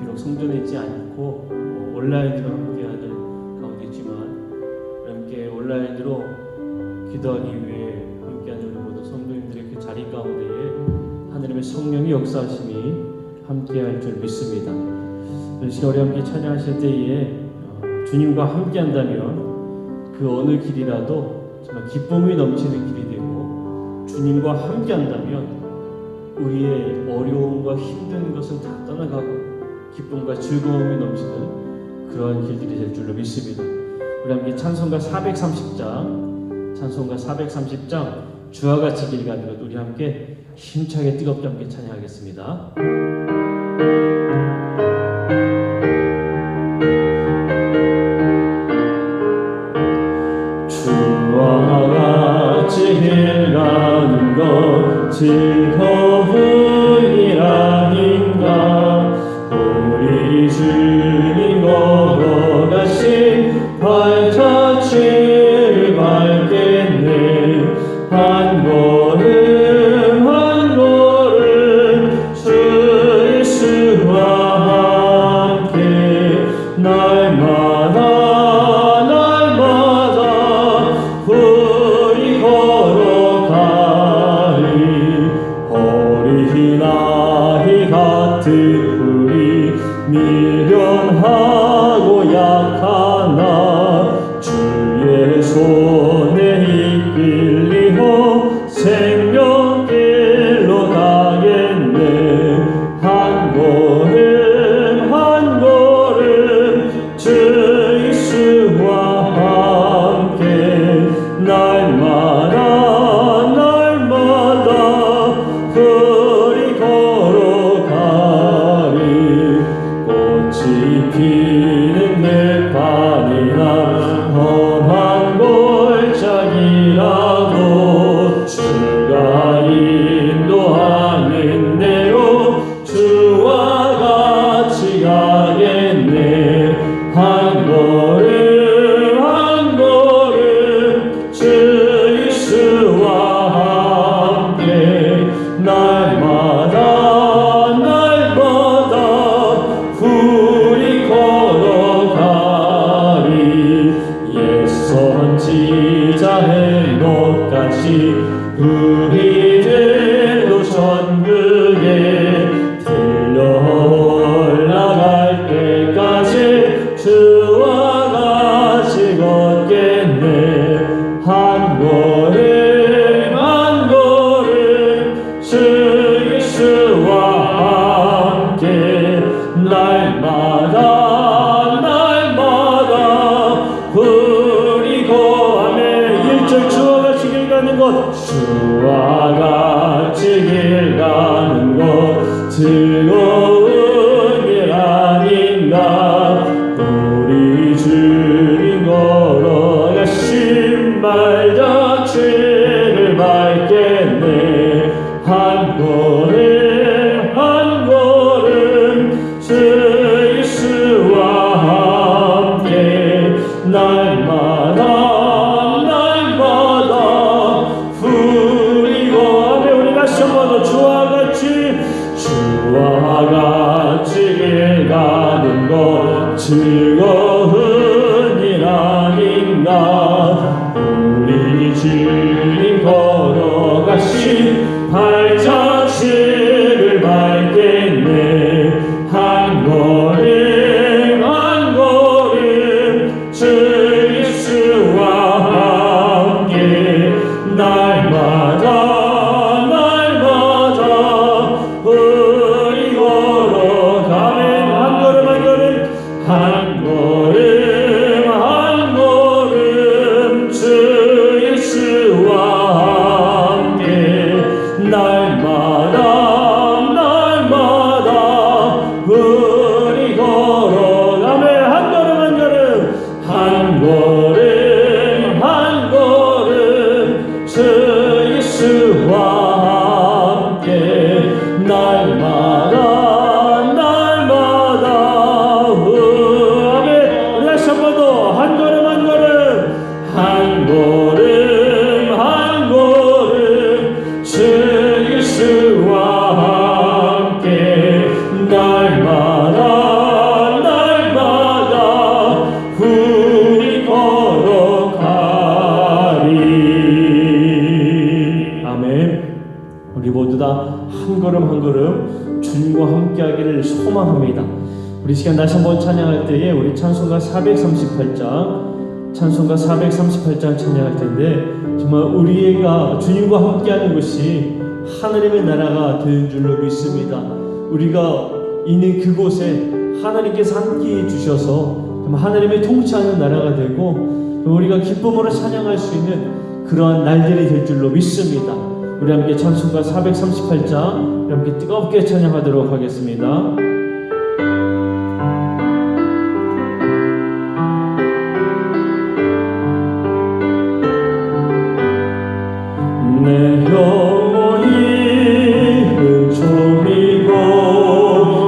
비록 성전에 있지 않고 온라인으로 함께하는 가운데 있지만 함께 온라인으로 기도하기 위해 함께하는 우리 모든 성도님들의 그 자리 가운데에 하나님의 성령의 역사하심이 함께할 줄 믿습니다. 이 시간 우리 함께 찬양하실 때에 주님과 함께한다면 그 어느 길이라도 정말 기쁨이 넘치는 길이 되고, 주님과 함께한다면 우리의 어려움과 힘든 것은 다 떠나가고 기쁨과 즐거움이 넘치는 그러한 길들이 될 줄로 믿습니다. 우리 함께 찬송가 430장 주와 같이 길 가는 것 우리 함께 힘차게 뜨겁게 함께 찬양하겠습니다. 주와 같이 길 가는 것 즐거움이라닌가. 우리 주님 걸어가신 발자취를 밟겠네. 한 걸음 한 걸음 주 예수와 함께 날마다 우리 걸어가리. 어린 아이 같은 우리 미련하고 약하나 주의 손에 이끌리어 생명길로 가겠네. 한 걸음 한 걸음 주 예수와 함께 날마다 우리 걸어가리. 꽃이 피는 들판이나 험한 골짜기라도 주가 인도하는 대로 주와 같이 가겠네. 한 걸음 한 걸음 주 예수와 함께 날마다 우리 걸어가리. 옛 선지자 헤롯같이 우리들도 천국에 들려 올라갈 때까지 주와 같이 걷겠네. 한 걸음 한 걸음 주 예수와 함께 날마다 우리 거함에 1절 주와 같이 길 가는 것 주와 같이 길 가는 것 즐거운 일 아닌가. 우리 주님 걸어가신 발자취를 밟겠네. 한 걸음 한 걸음 주 예수와 함께 날마다 우리 거함에 우리 다시 한번 더 주와 같이 길 가는 것 즐거운 일 아닌가. 우리 주님 걸어가신 발자취를 밟겠네. 한 걸음 한 걸음 주 예수와 함께 날마다 우리 걸어가면 한 걸음 한 걸음 주님과 함께하기를 소망합니다. 우리 시간 다시 한번 찬양할 때에 우리 찬송가 438장 찬양할 텐데, 정말 우리가 주님과 함께하는 것이 하나님의 나라가 되는 줄로 믿습니다. 우리가 있는 그곳에 하나님께서 함께해 주셔서 하나님의 통치하는 나라가 되고 우리가 기쁨으로 찬양할 수 있는 그러한 날들이 될 줄로 믿습니다. 우리 함께 찬송가 438장 우리 함께 뜨겁게 찬양하도록 하겠습니다. 내 영혼이 은총이고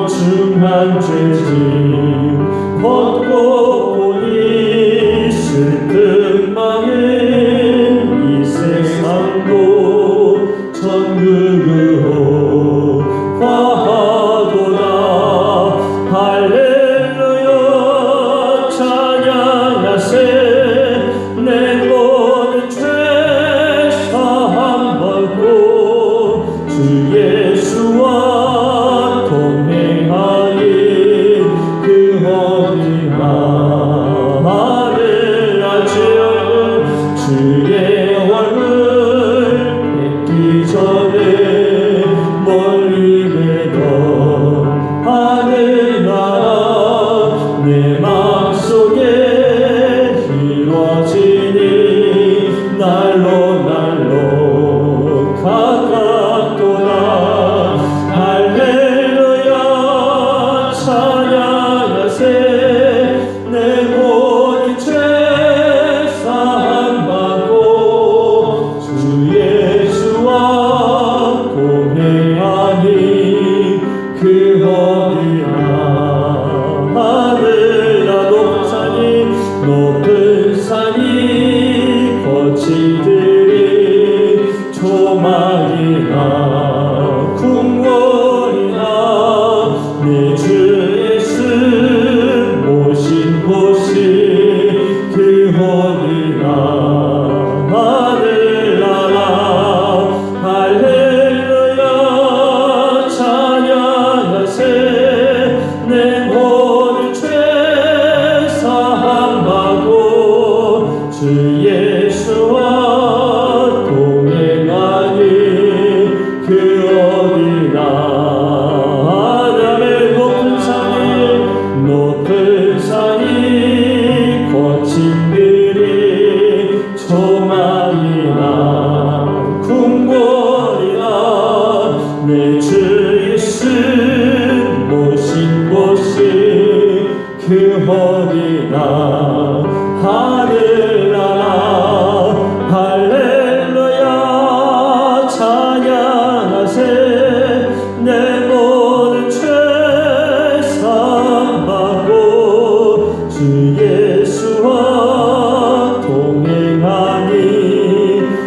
중한 죄짐 벗고 보니 슬픔 많은 이 세상도 천국으로 화하도다. 할렐루야 찬양하세. 내 모든 죄 주 예수와 동행하니 그 어디나 하늘나지요. 주의 얼굴 뵙기 전에 멀리 뵈던 하늘나라 내 마음속에 이루어지니 날로 가깝도다. 할렐루야 찬양하세. 내 모든 죄 사함받고 주 예수와 동행하니 그 어디나 하늘나 높은 산이 거친 들이 조막이나 궁궐이나 내 주 예수 모신 곳이 그 어디나 하늘나라. 할렐루야 찬양하세. 내 모든 죄 사함받고 주 예수와 동행하니 그 어디나. 하늘의 높은 산이 거친 들이 조막이나 궁궐이나 내 주 예수 모신 곳이 그 어디나 하늘나라. 할렐루야 찬양하세. 내 모든 죄 사함받고 주 예수와 동행하니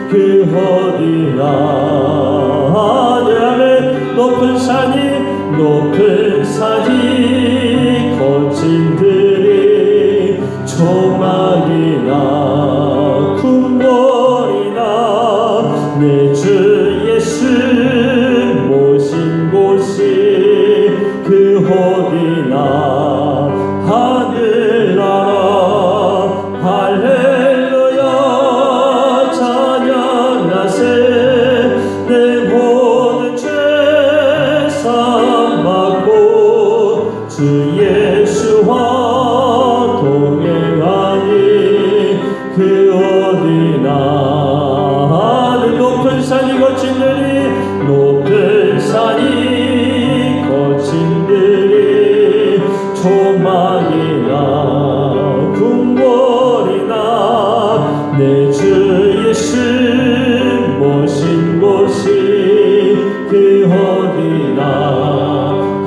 그 어디나. 하늘에 높은 산이 거친 들이 조막이나 궁궐이나 내 주 예수 모신 곳이 그 어디나 하늘나라. 할렐루야 찬양하세. 내 모든 죄 사함받고 주 예수와 동행하니 그 어디나. 하늘 높은 산이 거친 들이 조막이나 궁궐이나 내 주 예수 모신 곳이 그 어디나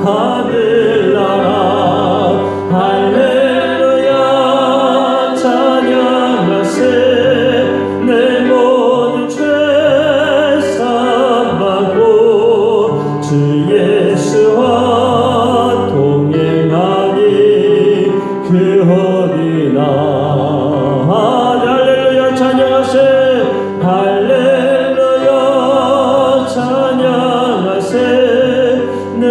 하늘나라. 할렐루야 찬양하세. 내 모든 죄 사함받고 주 예수와 동행하니 그 어디나. 할렐루야 찬양하세. 할렐루야 찬양하세. 내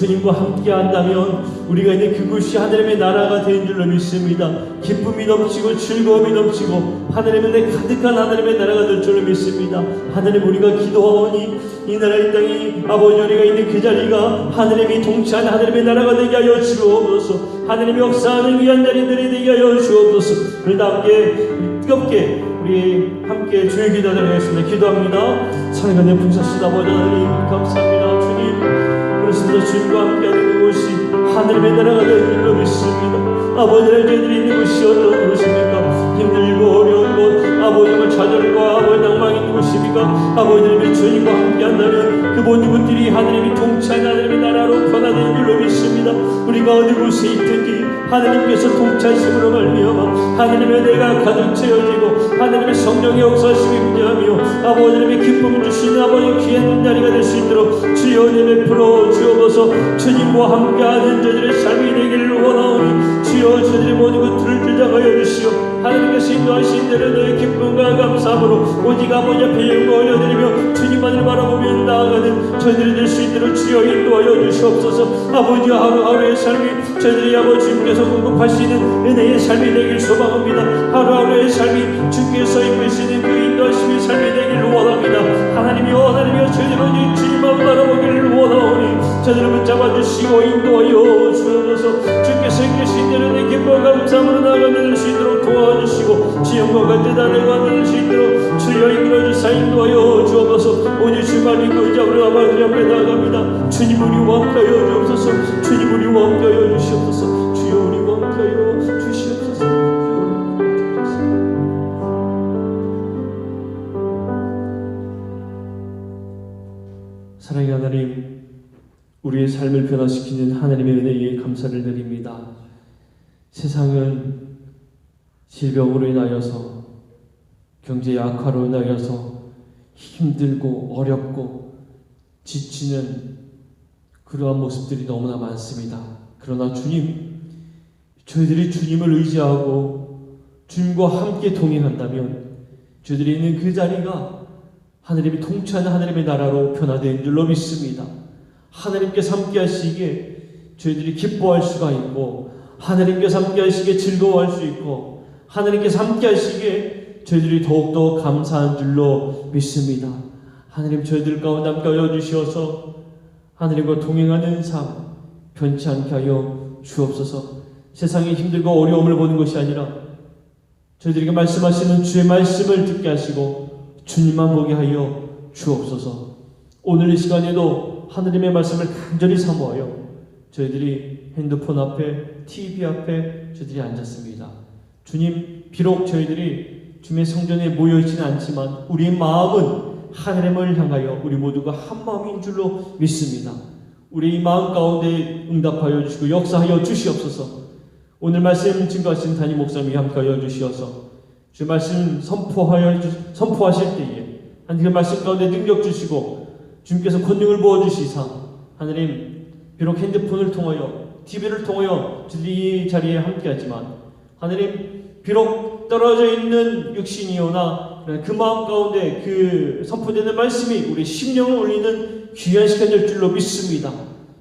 주님과 함께 한다면 우리가 있는 그곳이 하나님의 나라가 되는 줄로 믿습니다. 기쁨이 넘치고 즐거움이 넘치고 하나님의 내 가득한 하나님의 나라가 될 줄로 믿습니다. 하나님, 우리가 기도하오니 이 나라 이 땅이 아버지 우리가 있는 그 자리가 하나님이 통치하는 하나님의 나라가 되게 하여 주옵소서. 하나님의 역사하는 귀한 자리들이 되게 하여 주옵소서. 우리 함께 뜨겁게 우리 함께 주의 기도하겠습니다. 기도합니다. 사랑하는 풍성하신 아버지 하나님, 감사합니다. 주님, 그렇습니다. 주님과 함께하는 그곳이 하나님의 나라가 되는 줄로 믿습니다. 아버지를 저희들이 있는 곳이 어떤 곳입니까? 힘들고 어려운 곳, 아버지의 좌절과 아버지 낭망이 있는 곳입니까? 아버지님의 주님과 함께한다면 그 모든 것들이 하나님이 통치하는 하나님의 나라로 변화되는 줄로 믿습니다. 우리가 어느 곳에 있든지 하나님께서 통치하심으로 말미암아 하나님의 내가 가득 채워지고 하나님의 성령의 역사하심이 임재하며 아버지님의 기쁨 주시는 아버지 귀한 자리가 될 수 있도록 주여 은혜 베풀어 주옵소서. 주님과 함께하는 저들의 삶이 되기를 원하오니 주여 저들의 모든 것들을 주장하여 주시오. 하나님께서 인도하신 대로 너의 기쁨과 감사함으로 오직 아버지 앞에 영광 올려드리며 주님만을 바라보며 나아가는 저희들이 될 수 있도록 주여 인도하여 주시옵소서. 아버지 하루하루의 삶이 저희들이 아버지 주님께서 공급하시는 은혜의 삶이 되길 소망합니다. 하루하루의 삶이 주께서 이끄시는 그 인도하심의 삶이 되기를 원합니다. 하나님이여 저희들 오직 주님만 바라보기를 원하오니 저희들을 붙잡아 주시고 인도하여 주옵소서. 주께서 이끄신 대로 내 기쁨과 감사함으로 나아가는 수 있도록 도와주시고 지영과 같은 나라가 될 수 있도록 주여 이끌어 주사 인도하여 주옵소서. 오직 주만 믿고 이제 우리 아버지 앞에 나아갑니다. 주님 우리와 함께하여 주옵소서. 주님 우리와 함께하여 주시옵소서. 주여 우리와 함께하여 주시옵소서. 사랑의 하나님, 우리의 삶을 변화시키는 하나님의 은혜에 감사를 드립니다. 세상은 질병으로 인하여서 경제 약화로 인하여서 힘들고 어렵고 지치는 그러한 모습들이 너무나 많습니다. 그러나 주님, 저희들이 주님을 의지하고 주님과 함께 동행한다면 저희들이 있는 그 자리가 하나님이 통치하는 하나님의 나라로 변화된 줄로 믿습니다. 하나님께서 함께 하시기에 저희들이 기뻐할 수가 있고 하나님께서 함께 하시기에 즐거워할 수 있고 하나님께서 함께 하시기에 저희들이 더욱더 감사한 줄로 믿습니다. 하나님, 저희들 가운데 함께 하여 주시어서 하나님과 동행하는 삶 변치 않게 하여 주옵소서. 세상에 힘들고 어려움을 보는 것이 아니라 저희들에게 말씀하시는 주의 말씀을 듣게 하시고 주님만 보게 하여 주옵소서. 오늘 이 시간에도 하나님의 말씀을 간절히 사모하여 저희들이 핸드폰 앞에 TV 앞에 저희들이 앉았습니다. 주님, 비록 저희들이 주님의 성전에 모여있지는 않지만 우리의 마음은 하나님을 향하여 우리 모두가 한 마음인 줄로 믿습니다. 우리 마음 가운데 응답하여 주시고 역사하여 주시옵소서. 오늘 말씀 증거하신 담임 목사님이 함께하여 주시어서 주 말씀 선포하실 때에 하나님 그 말씀 가운데 능력 주시고 주님께서 권능을 부어주시사 하나님, 비록 핸드폰을 통하여 TV를 통하여 이 자리에 함께하지만 하나님, 비록 떨어져 있는 육신이오나 그 마음 가운데 그 선포되는 말씀이 우리 심령을 울리는 귀한 시간 될 줄로 믿습니다.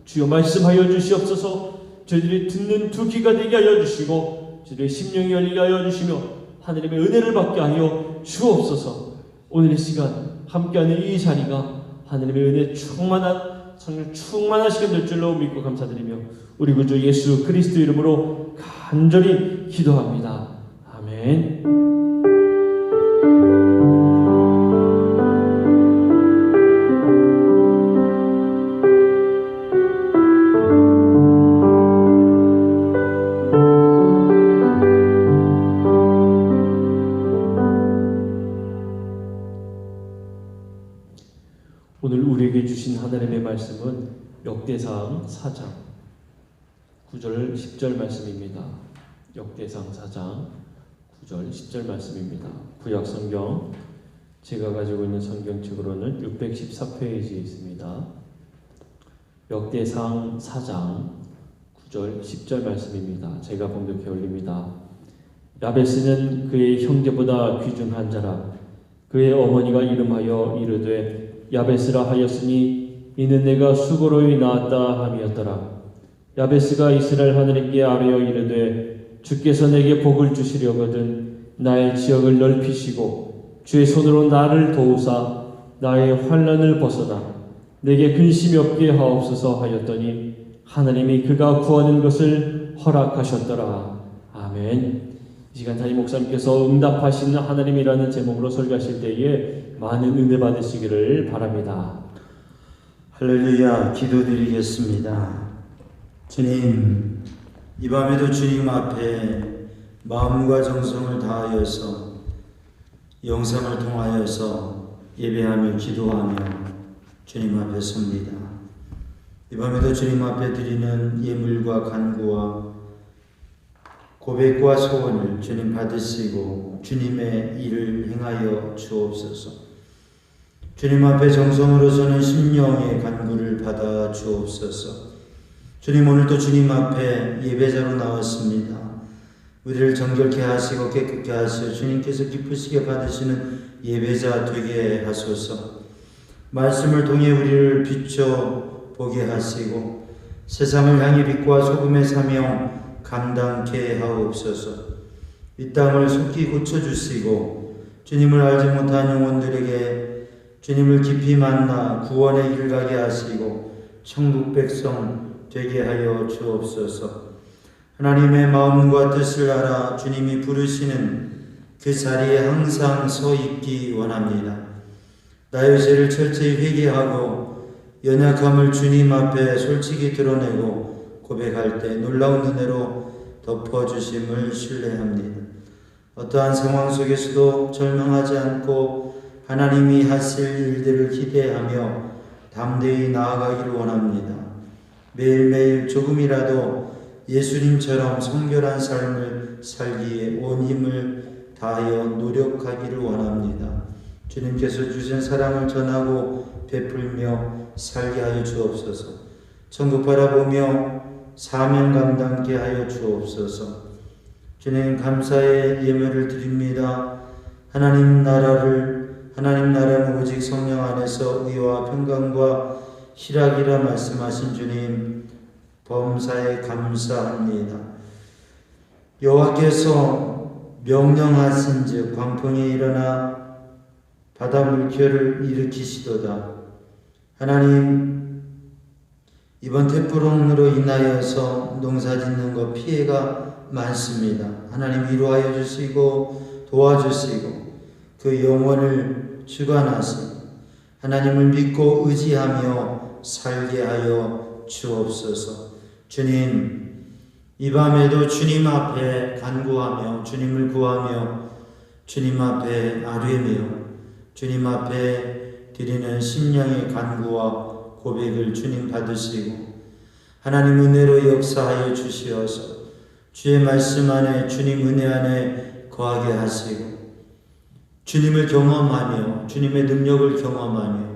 주여 말씀하여 주시옵소서. 저희들이 듣는 두 귀가 되게 하여 주시고 저희들의 심령이 열리게 하여 주시며 하나님의 은혜를 받게 하여 주옵소서. 오늘 이 시간 함께하는 이 자리가 하나님의 은혜 충만한 성령 충만한 시간 될 줄로 믿고 감사드리며 우리 구주 예수 그리스도 이름으로 간절히 기도합니다. 아멘. 오늘 우리에게 주신 하나님의 말씀은 역대상 4장 9절 10절 말씀입니다. 역대상 4장 9절 10절 말씀입니다. 구약성경 제가 가지고 있는 성경책으로는 614페이지에 있습니다. 역대상 4장 9절 10절 말씀입니다. 제가 봉독해 올립니다. 야베스는 그의 형제보다 귀중한 자라. 그의 어머니가 이름하여 이르되 야베스라 하였으니 이는 내가 수고로이 낳았다 함이었더라. 야베스가 이스라엘 하나님께 아뢰어 이르되 주께서 내게 복을 주시려거든 나의 지역을 넓히시고 주의 손으로 나를 도우사 나의 환난을 벗어나 내게 근심이 없게 하옵소서 하였더니 하나님이 그가 구하는 것을 허락하셨더라. 아멘. 이 시간 담임 목사님께서 응답하시는 하나님이라는 제목으로 설교하실 때에 많은 은혜 받으시기를 바랍니다. 할렐루야. 기도드리겠습니다. 주님, 이 밤에도 주님 앞에 마음과 정성을 다하여서 영상을 통하여서 예배하며 기도하며 주님 앞에 섭니다. 이 밤에도 주님 앞에 드리는 예물과 간구와 고백과 소원을 주님 받으시고 주님의 일을 행하여 주옵소서. 주님 앞에 정성으로서는 심령의 간구를 받아 주옵소서. 주님, 오늘도 주님 앞에 예배자로 나왔습니다. 우리를 정결케 하시고 깨끗게 하시어 주님께서 기쁘시게 받으시는 예배자 되게 하소서. 말씀을 통해 우리를 비춰보게 하시고 세상을 향해 빛과 소금의 사명 감당케 하옵소서. 이 땅을 속히 고쳐주시고 주님을 알지 못한 영혼들에게 주님을 깊이 만나 구원의 길 가게 하시고 천국 백성 되게 하여 주옵소서. 하나님의 마음과 뜻을 알아 주님이 부르시는 그 자리에 항상 서 있기 원합니다. 나의 죄를 철저히 회개하고 연약함을 주님 앞에 솔직히 드러내고 고백할 때 놀라운 은혜로 덮어주심을 신뢰합니다. 어떠한 상황 속에서도 절망하지 않고 하나님이 하실 일들을 기대하며 담대히 나아가기를 원합니다. 매일매일 조금이라도 예수님처럼 성결한 삶을 살기에 온 힘을 다하여 노력하기를 원합니다. 주님께서 주신 사랑을 전하고 베풀며 살게 하여 주옵소서. 천국 바라보며 사명 감당케 하여 주옵소서. 주님, 감사의 예물을 드립니다. 하나님 나라는 오직 성령 안에서 의와 평강과 희락이라 말씀하신 주님, 범사에 감사합니다. 여호와께서 명령하신즉 광풍이 일어나 바다 물결을 일으키시도다. 하나님, 이번 태풍으로 인하여서 농사짓는 것 피해가 많습니다. 하나님 위로하여 주시고 도와주시고 그 영혼을 주관하시고 하나님을 믿고 의지하며 살게 하여 주옵소서. 주님, 이 밤에도 주님 앞에 간구하며 주님을 구하며 주님 앞에 아뢰며 주님 앞에 드리는 심령의 간구와 고백을 주님 받으시고 하나님 은혜로 역사하여 주시어서 주의 말씀 안에 주님 은혜 안에 거하게 하시고 주님을 경험하며 주님의 능력을 경험하며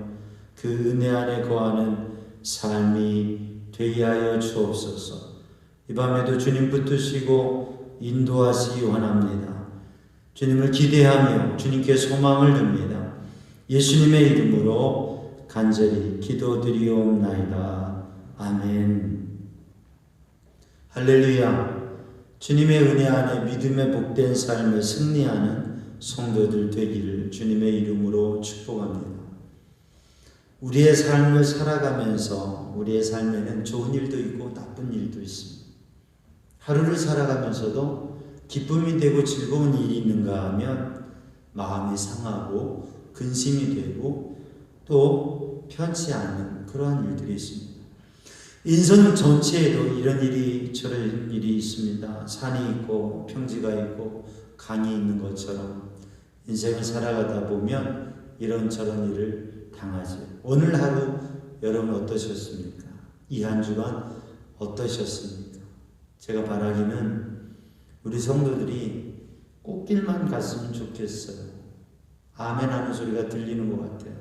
그 은혜 안에 거하는 삶이 되게 하여 주옵소서. 이 밤에도 주님 붙드시고 인도하시기 원합니다. 주님을 기대하며 주님께 소망을 둡니다. 예수님의 이름으로 간절히 기도드리옵나이다. 아멘. 할렐루야. 주님의 은혜 안에 믿음의 복된 삶을 승리하는 성도들 되기를 주님의 이름으로 축복합니다. 우리의 삶을 살아가면서 우리의 삶에는 좋은 일도 있고 나쁜 일도 있습니다. 하루를 살아가면서도 기쁨이 되고 즐거운 일이 있는가 하면 마음이 상하고 근심이 되고 또 편치 않은 그러한 일들이 있습니다. 인생 전체에도 이런 일이 저런 일이 있습니다. 산이 있고 평지가 있고 강이 있는 것처럼 인생을 살아가다 보면 이런저런 일을 당하죠. 오늘 하루 여러분 어떠셨습니까? 이 한 주간 어떠셨습니까? 제가 바라기는 우리 성도들이 꽃길만 갔으면 좋겠어요. 아멘 하는 소리가 들리는 것 같아요.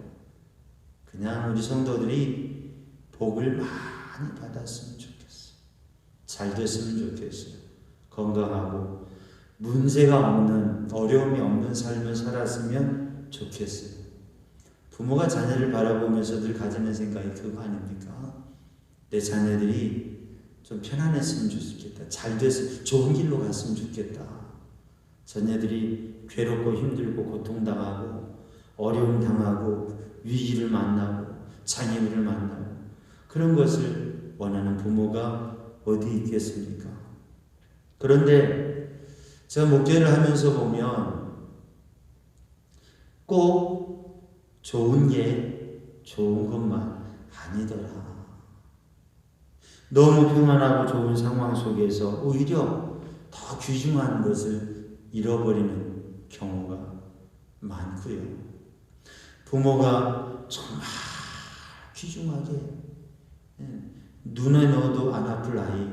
그냥 우리 성도들이 복을 많이 받았으면 좋겠어요. 잘 됐으면 좋겠어요. 건강하고 문제가 없는, 어려움이 없는 삶을 살았으면 좋겠어요. 부모가 자녀를 바라보면서 늘 가지는 생각이 그거 아닙니까? 내 자녀들이 좀 편안했으면 좋겠다. 잘 됐으면 좋은 길로 갔으면 좋겠다. 자녀들이 괴롭고 힘들고 고통당하고 어려움 당하고 위기를 만나고 장애물을 만나고 그런 것을 원하는 부모가 어디 있겠습니까? 그런데 제가 목회를 하면서 보면 꼭 좋은 게 좋은 것만 아니더라. 너무 평안하고 좋은 상황 속에서 오히려 더 귀중한 것을 잃어버리는 경우가 많고요. 부모가 정말 귀중하게 눈에 넣어도 안 아플 아이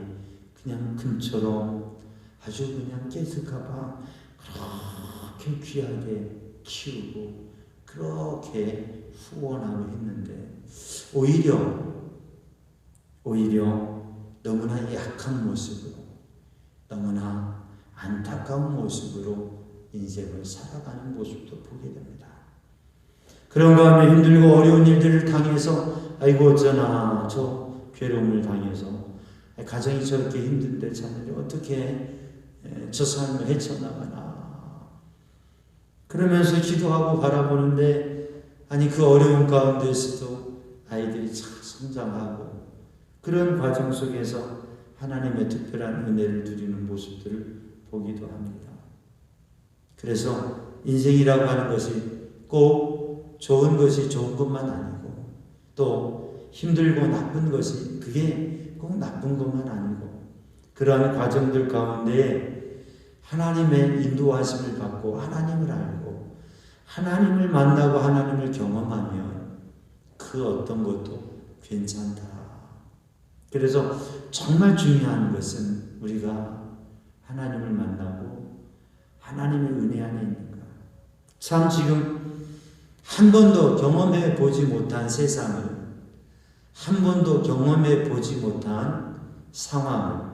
그냥 금처럼 아주 그냥 깨질까봐 그렇게 귀하게 키우고 그렇게 후원하고 했는데 오히려 너무나 약한 모습으로 너무나 안타까운 모습으로 인생을 살아가는 모습도 보게 됩니다. 그런가 하면 힘들고 어려운 일들을 당해서 아이고 어쩌나 저 괴로움을 당해서 가정이 저렇게 힘든데 자녀들이 어떻게 저 삶을 헤쳐나가나 그러면서 기도하고 바라보는데 아니 그 어려운 가운데서도 아이들이 참 성장하고 그런 과정 속에서 하나님의 특별한 은혜를 누리는 모습들을 보기도 합니다. 그래서 인생이라고 하는 것이 꼭 좋은 것이 좋은 것만 아니고 또 힘들고 나쁜 것이 그게 꼭 나쁜 것만 아니고 그러한 과정들 가운데 하나님의 인도하심을 받고 하나님을 알고 하나님을 만나고 하나님을 경험하면 그 어떤 것도 괜찮다. 그래서 정말 중요한 것은 우리가 하나님을 만나고 하나님의 은혜 안에 있는가. 참 지금 한 번도 경험해 보지 못한 세상을 한 번도 경험해 보지 못한 상황을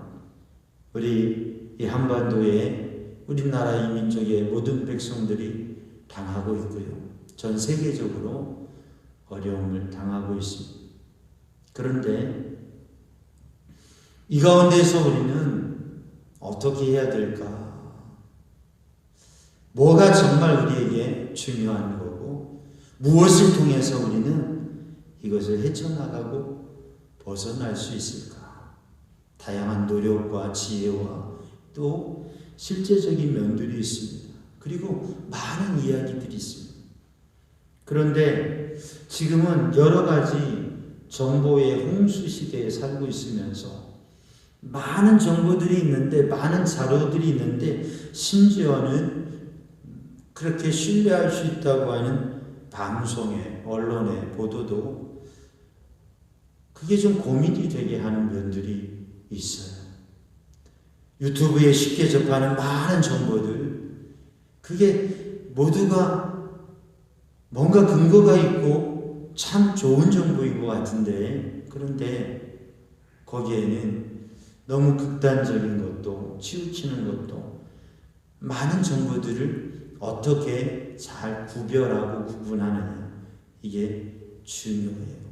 우리 이 한반도에 우리나라 이 민족의 모든 백성들이 당하고 있고요. 전 세계적으로 어려움을 당하고 있습니다. 그런데 이 가운데서 우리는 어떻게 해야 될까? 뭐가 정말 우리에게 중요한 거고 무엇을 통해서 우리는 이것을 헤쳐나가고 벗어날 수 있을까? 다양한 노력과 지혜와 또 실제적인 면들이 있습니다. 그리고 많은 이야기들이 있습니다. 그런데 지금은 여러 가지 정보의 홍수 시대에 살고 있으면서 많은 정보들이 있는데 많은 자료들이 있는데 심지어는 그렇게 신뢰할 수 있다고 하는 방송의 언론의 보도도 그게 좀 고민이 되게 하는 면들이 있어요. 유튜브에 쉽게 접하는 많은 정보들 그게 모두가 뭔가 근거가 있고 참 좋은 정보인 것 같은데 그런데 거기에는 너무 극단적인 것도 치우치는 것도 많은 정보들을 어떻게 잘 구별하고 구분하느냐 이게 중요해요.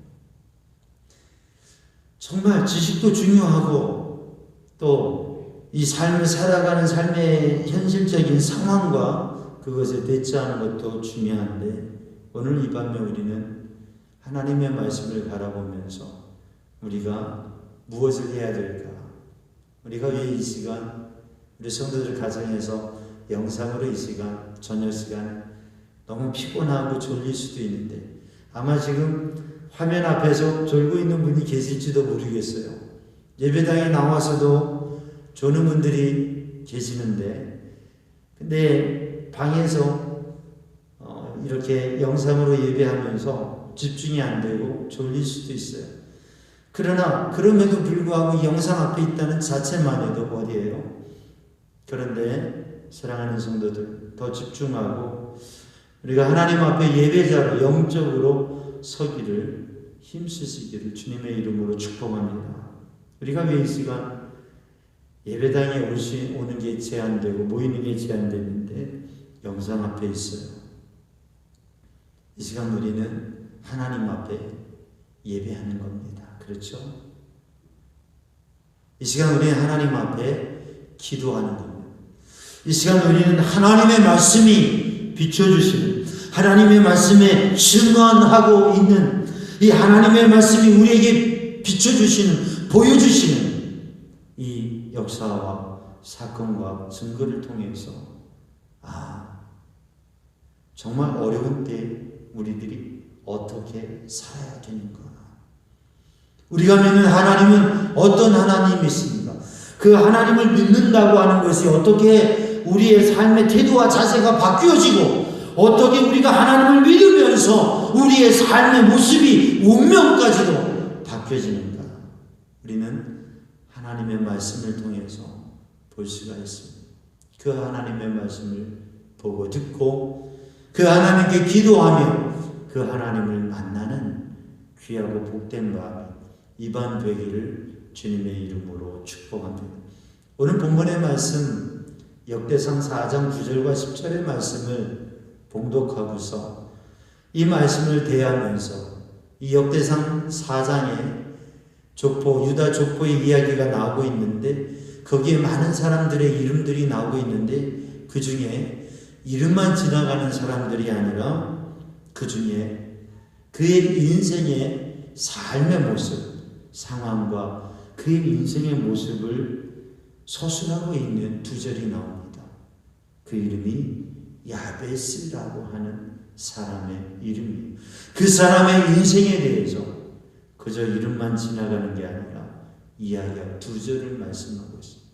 정말 지식도 중요하고 또 이 삶을 살아가는 삶의 현실적인 상황과 그것에 대처하는 것도 중요한데 오늘 이 밤에 우리는 하나님의 말씀을 바라보면서 우리가 무엇을 해야 될까? 우리가 왜 이 시간 우리 성도들 가정에서 영상으로 이 시간 저녁 시간 너무 피곤하고 졸릴 수도 있는데 아마 지금 화면 앞에서 졸고 있는 분이 계실지도 모르겠어요. 예배당에 나와서도 조는 분들이 계시는데 근데 방에서 이렇게 영상으로 예배하면서 집중이 안 되고 졸릴 수도 있어요. 그러나 그럼에도 불구하고 영상 앞에 있다는 자체만 해도 어디예요? 그런데 사랑하는 성도들 더 집중하고 우리가 하나님 앞에 예배자로 영적으로 서기를 힘쓰시기를 주님의 이름으로 축복합니다. 우리가 왜 이 시간 예배당에 오는 게 제한되고 모이는 게 제한되는데 영상 앞에 있어요. 이 시간 우리는 하나님 앞에 예배하는 겁니다. 그렇죠? 이 시간 우리는 하나님 앞에 기도하는 겁니다. 이 시간 우리는 하나님의 말씀이 비춰주시는, 하나님의 말씀에 증언하고 있는, 이 하나님의 말씀이 우리에게 비춰주시는, 보여주시는 이 역사와 사건과 증거를 통해서 정말 어려운 때 우리들이 어떻게 살아야 되는가. 우리가 믿는 하나님은 어떤 하나님이십니까? 그 하나님을 믿는다고 하는 것이 어떻게 우리의 삶의 태도와 자세가 바뀌어지고, 어떻게 우리가 하나님을 믿으면서 우리의 삶의 모습이 운명까지도 바뀌어지는가. 우리는 하나님의 말씀을 통해서 볼 수가 있습니다. 그 하나님의 말씀을 보고 듣고 그 하나님께 기도하며 그 하나님을 만나는 귀하고 복된 밤이 이반되기를 주님의 이름으로 축복합니다. 오늘 본문의 말씀 역대상 4장 9절과 10절의 말씀을 봉독하고서 이 말씀을 대하면서 이 역대상 4장에 유다 족보의 이야기가 나오고 있는데, 거기에 많은 사람들의 이름들이 나오고 있는데, 그 중에 이름만 지나가는 사람들이 아니라 그 중에 그의 인생의 삶의 모습, 상황과 그의 인생의 모습을 서술하고 있는 두 절이 나옵니다. 그 이름이 야베스라고 하는 사람의 이름이에요. 그 사람의 인생에 대해서 그저 이름만 지나가는 게 아니라 이야기하고 두 절을 말씀하고 있습니다.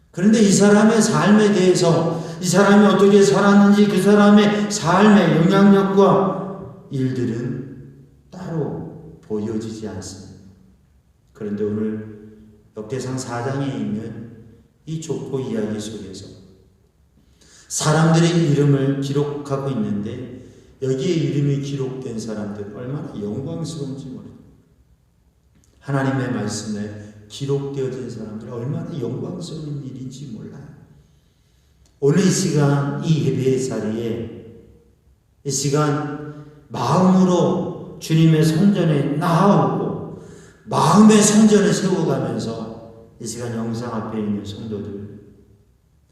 그런데 이 사람의 삶에 대해서, 이 사람이 어떻게 살았는지, 그 사람의 삶의 영향력과 일들은 따로 보여지지 않습니다. 그런데 오늘 역대상 4장에 있는 이 족보 이야기 속에서 사람들의 이름을 기록하고 있는데, 여기에 이름이 기록된 사람들은 얼마나 영광스러운지 모릅니다. 하나님의 말씀에 기록되어진 사람들은 얼마나 영광스러운 일인지 몰라요. 오늘 이 시간, 이 예배의 자리에, 이 시간 마음으로 주님의 성전에 나아오고 마음의 성전을 세워가면서 이 시간 영상 앞에 있는 성도들,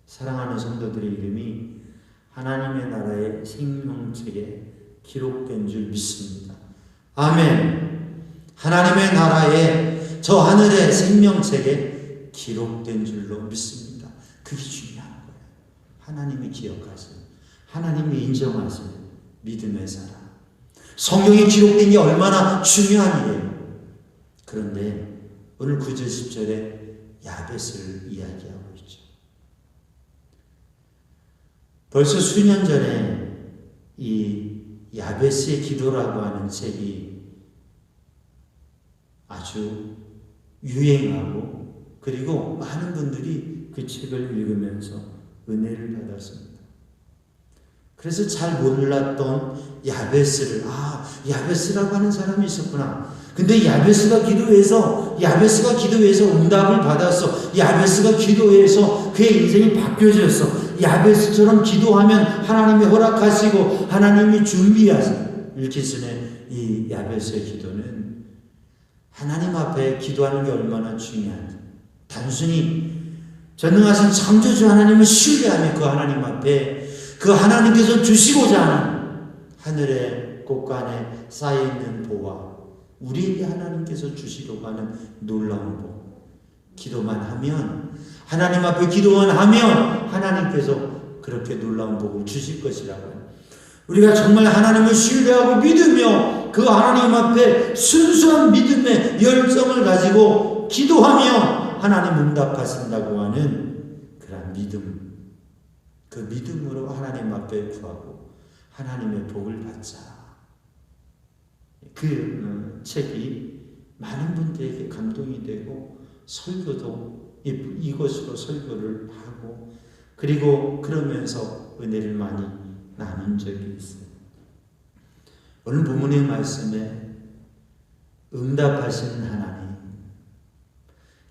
사랑하는 성도들의 이름이 하나님의 나라의 생명책에 기록된 줄 믿습니다. 아멘. 하나님의 나라에 저 하늘의 생명책에 기록된 줄로 믿습니다. 그게 중요한 거예요. 하나님이 기억하세요. 하나님이 인정하세요. 믿음의 사람. 성경에 기록된 게 얼마나 중요한 일이에요. 그런데 오늘 9절 10절에 야벳을 이야기하고 있죠. 벌써 수년 전에 이 야벳의 기도라고 하는 책이 아주 유행하고, 그리고 많은 분들이 그 책을 읽으면서 은혜를 받았습니다. 그래서 잘 몰랐던 야벳을, 야벳이라고 하는 사람이 있었구나. 근데 야벳가 기도해서 응답을 받았어. 야벳가 기도해서 그의 인생이 바뀌어졌어. 야벳처럼 기도하면 하나님이 허락하시고 하나님이 준비하세요. 일기순의 이 야벳의 기도는 하나님 앞에 기도하는 게 얼마나 중요한지, 단순히 전능하신 창조주 하나님을 신뢰하며 그 하나님 앞에 그 하나님께서 주시고자 하는 하늘의 곳간에 쌓여있는 보화, 우리에게 하나님께서 주시려고 하는 놀라운 복, 기도만 하면, 하나님 앞에 기도만 하면 하나님께서 그렇게 놀라운 복을 주실 것이라고요. 우리가 정말 하나님을 신뢰하고 믿으며 그 하나님 앞에 순수한 믿음의 열정을 가지고 기도하며 하나님 응답하신다고 하는 그런 믿음, 그 믿음으로 하나님 앞에 구하고 하나님의 복을 받자. 그 책이 많은 분들에게 감동이 되고, 설교도 이것으로 설교를 하고, 그리고 그러면서 은혜를 많이 나눈 적이 있어요. 오늘 본문의 말씀에 응답하시는 하나님,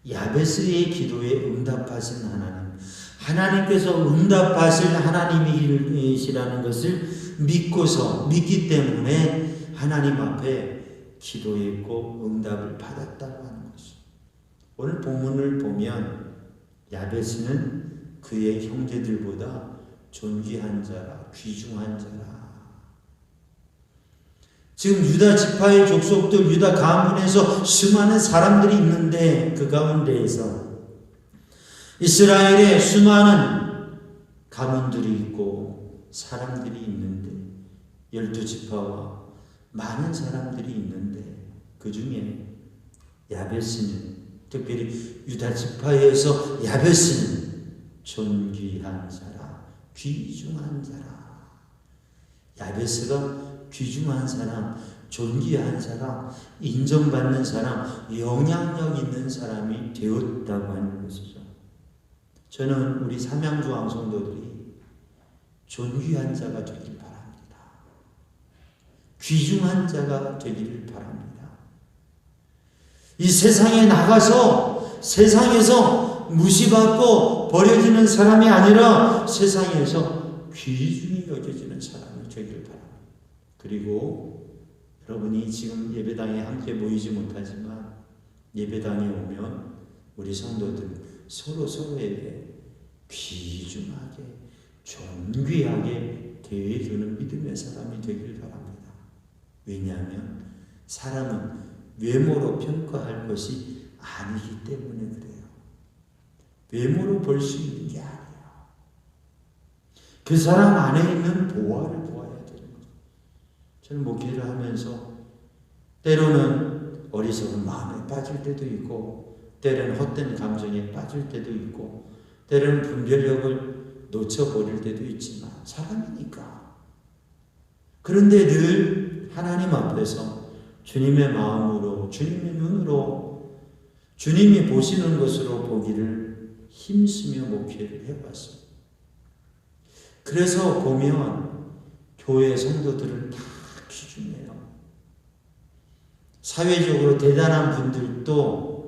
야베스의 기도에 응답하신 하나님, 하나님께서 응답하실 하나님이시라는 것을 믿기 때문에 하나님 앞에 기도했고 응답을 받았다고 하는 것이죠. 오늘 본문을 보면 야베스는 그의 형제들보다 존귀한 자라, 귀중한 자라. 지금 유다 지파의 족속들, 유다 가문에서 수많은 사람들이 있는데 그 가운데에서 이스라엘에 수많은 가문들이 있고 사람들이 있는데 12지파와 많은 사람들이 있는데 그 중에 야베스는 특별히 유다 지파에서 야베스는 존귀한 자라, 귀중한 자라. 야베스가 귀중한 사람, 존귀한 사람, 인정받는 사람, 영향력 있는 사람이 되었다고 하는 것이죠. 저는 우리 삼양조항 성도들이 존귀한 자가 되길 바랍니다. 귀중한 자가 되기를 바랍니다. 이 세상에 나가서 세상에서 무시받고 버려지는 사람이 아니라 세상에서 귀중히 여겨지는 사람이 되기를 바랍니다. 그리고 여러분이 지금 예배당에 함께 모이지 못하지만 예배당에 오면 우리 성도들 서로에게 귀중하게 존귀하게 대해주는 믿음의 사람이 되길 바랍니다. 왜냐하면 사람은 외모로 평가할 것이 아니기 때문에 그래요. 외모로 볼 수 있는 게 아니에요. 그 사람 안에 있는 보화를 보아야 되는 거죠. 저는 목회를 하면서 때로는 어리석은 마음에 빠질 때도 있고 때로는 헛된 감정에 빠질 때도 있고 때로는 분별력을 놓쳐버릴 때도 있지만 사람이니까. 그런데 늘 하나님 앞에서 주님의 마음으로 주님의 눈으로 주님이 보시는 것으로 보기를 힘쓰며 목회를 해왔어요. 그래서 보면 교회 성도들은 다 귀중해요. 사회적으로 대단한 분들도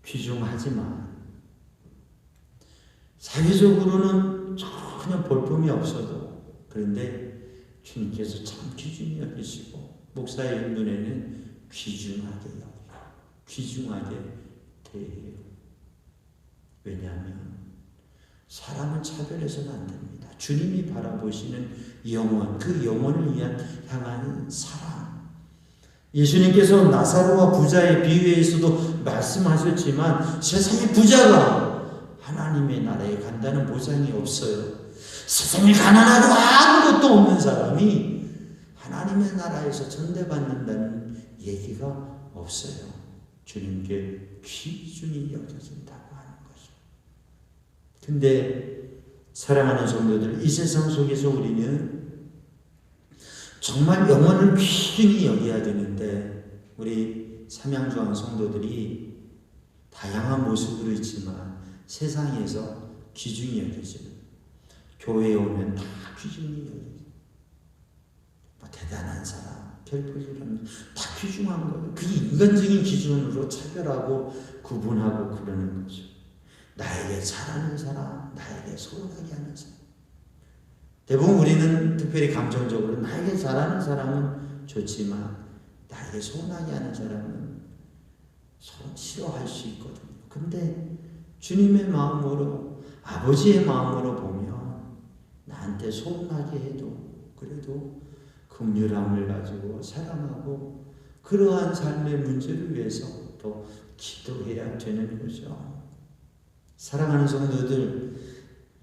귀중하지만 사회적으로는 전혀 볼품이 없어도 그런데 주님께서 참 귀중히 여기시고 목사의 눈에는 귀중하게 여겨요. 귀중하게 대해요. 왜냐하면 사람을 차별해서는 안 됩니다. 주님이 바라보시는 영혼, 그 영혼을 향하는 사랑. 예수님께서 나사로와 부자의 비유에서도 말씀하셨지만 세상의 부자가 하나님의 나라에 간다는 보장이 없어요. 세상에 가난하고 아무것도 없는 사람이 하나님의 나라에서 전대받는다는 얘기가 없어요. 주님께 귀중히 여겨진다고 하는 거죠. 근데 사랑하는 성도들, 이 세상 속에서 우리는 정말 영혼을 귀중히 여겨야 되는데 우리 삼양조항 성도들이 다양한 모습으로 있지만 세상에서 귀중히 여겨지는, 교회에 오면 다 귀중히 여겨지는, 대단한 사람, 별볼이라는 다 귀중한 거예요. 그게 인간적인 기준으로 차별하고 구분하고 그러는 거죠. 나에게 잘하는 사람, 나에게 소홀하게 하는 사람. 대부분 우리는 특별히 감정적으로 나에게 잘하는 사람은 좋지만 나에게 소홀하게 하는 사람은 서로 싫어할 수 있거든요. 근데 주님의 마음으로, 아버지의 마음으로 보면 나한테 소홀하게 해도 그래도 긍휼함을 가지고 사랑하고 그러한 삶의 문제를 위해서 또 기도해야 되는 거죠. 사랑하는 성도들,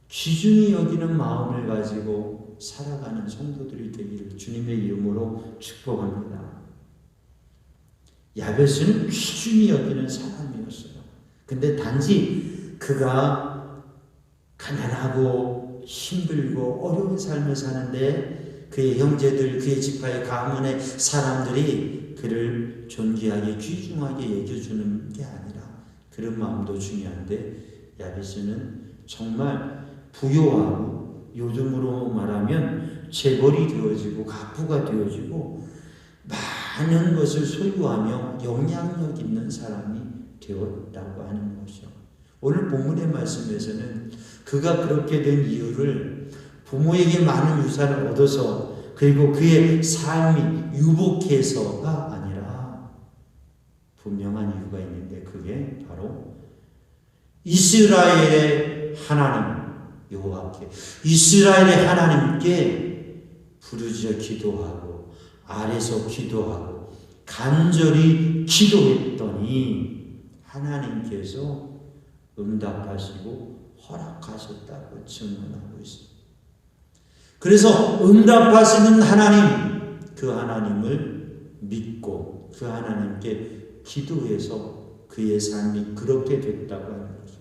귀중히 여기는 마음을 가지고 살아가는 성도들이 되기를 주님의 이름으로 축복합니다. 야베스는 귀중히 여기는 사람이었어요. 근데 단지 그가 가난하고 힘들고 어려운 삶을 사는데 그의 형제들, 그의 지파의 가문의 사람들이 그를 존귀하게 귀중하게 여겨주는 게 아니라 그런 마음도 중요한데 야베스는 정말 부요하고 요즘으로 말하면 재벌이 되어지고 갑부가 되어지고 많은 것을 소유하며 영향력 있는 사람이 되었다고 하는 것이죠. 오늘 본문의 말씀에서는 그가 그렇게 된 이유를 부모에게 많은 유산을 얻어서 그리고 그의 삶이 유복해서가 아니라 분명한 이유가 있는데 그게 바로 이스라엘의 하나님 여호와께, 이스라엘의 하나님께 부르짖어 기도하고 아래서 기도하고 간절히 기도했더니 하나님께서 응답하시고 허락하셨다고 증언하고 있습니다. 그래서 응답하시는 하나님, 그 하나님을 믿고 그 하나님께 기도해서 그의 삶이 그렇게 됐다고 하는 거죠.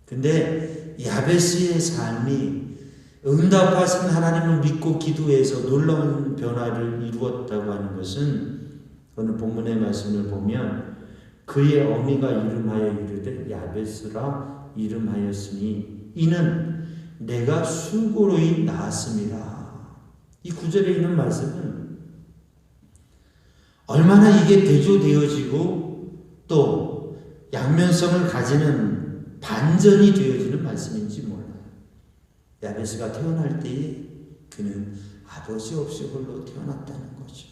근데 야베스의 삶이 응답하신 하나님을 믿고 기도해서 놀라운 변화를 이루었다고 하는 것은 오늘 본문의 말씀을 보면 그의 어미가 이름하여 이르되 야베스라 이름하였으니 이는 내가 수고로이 낳았음이라. 이 구절에 있는 말씀은 얼마나 이게 대조되어지고 또 양면성을 가지는 반전이 되어지는 말씀인지 몰라요. 야베스가 태어날 때에 그는 아버지 없이 홀로 태어났다는 거죠.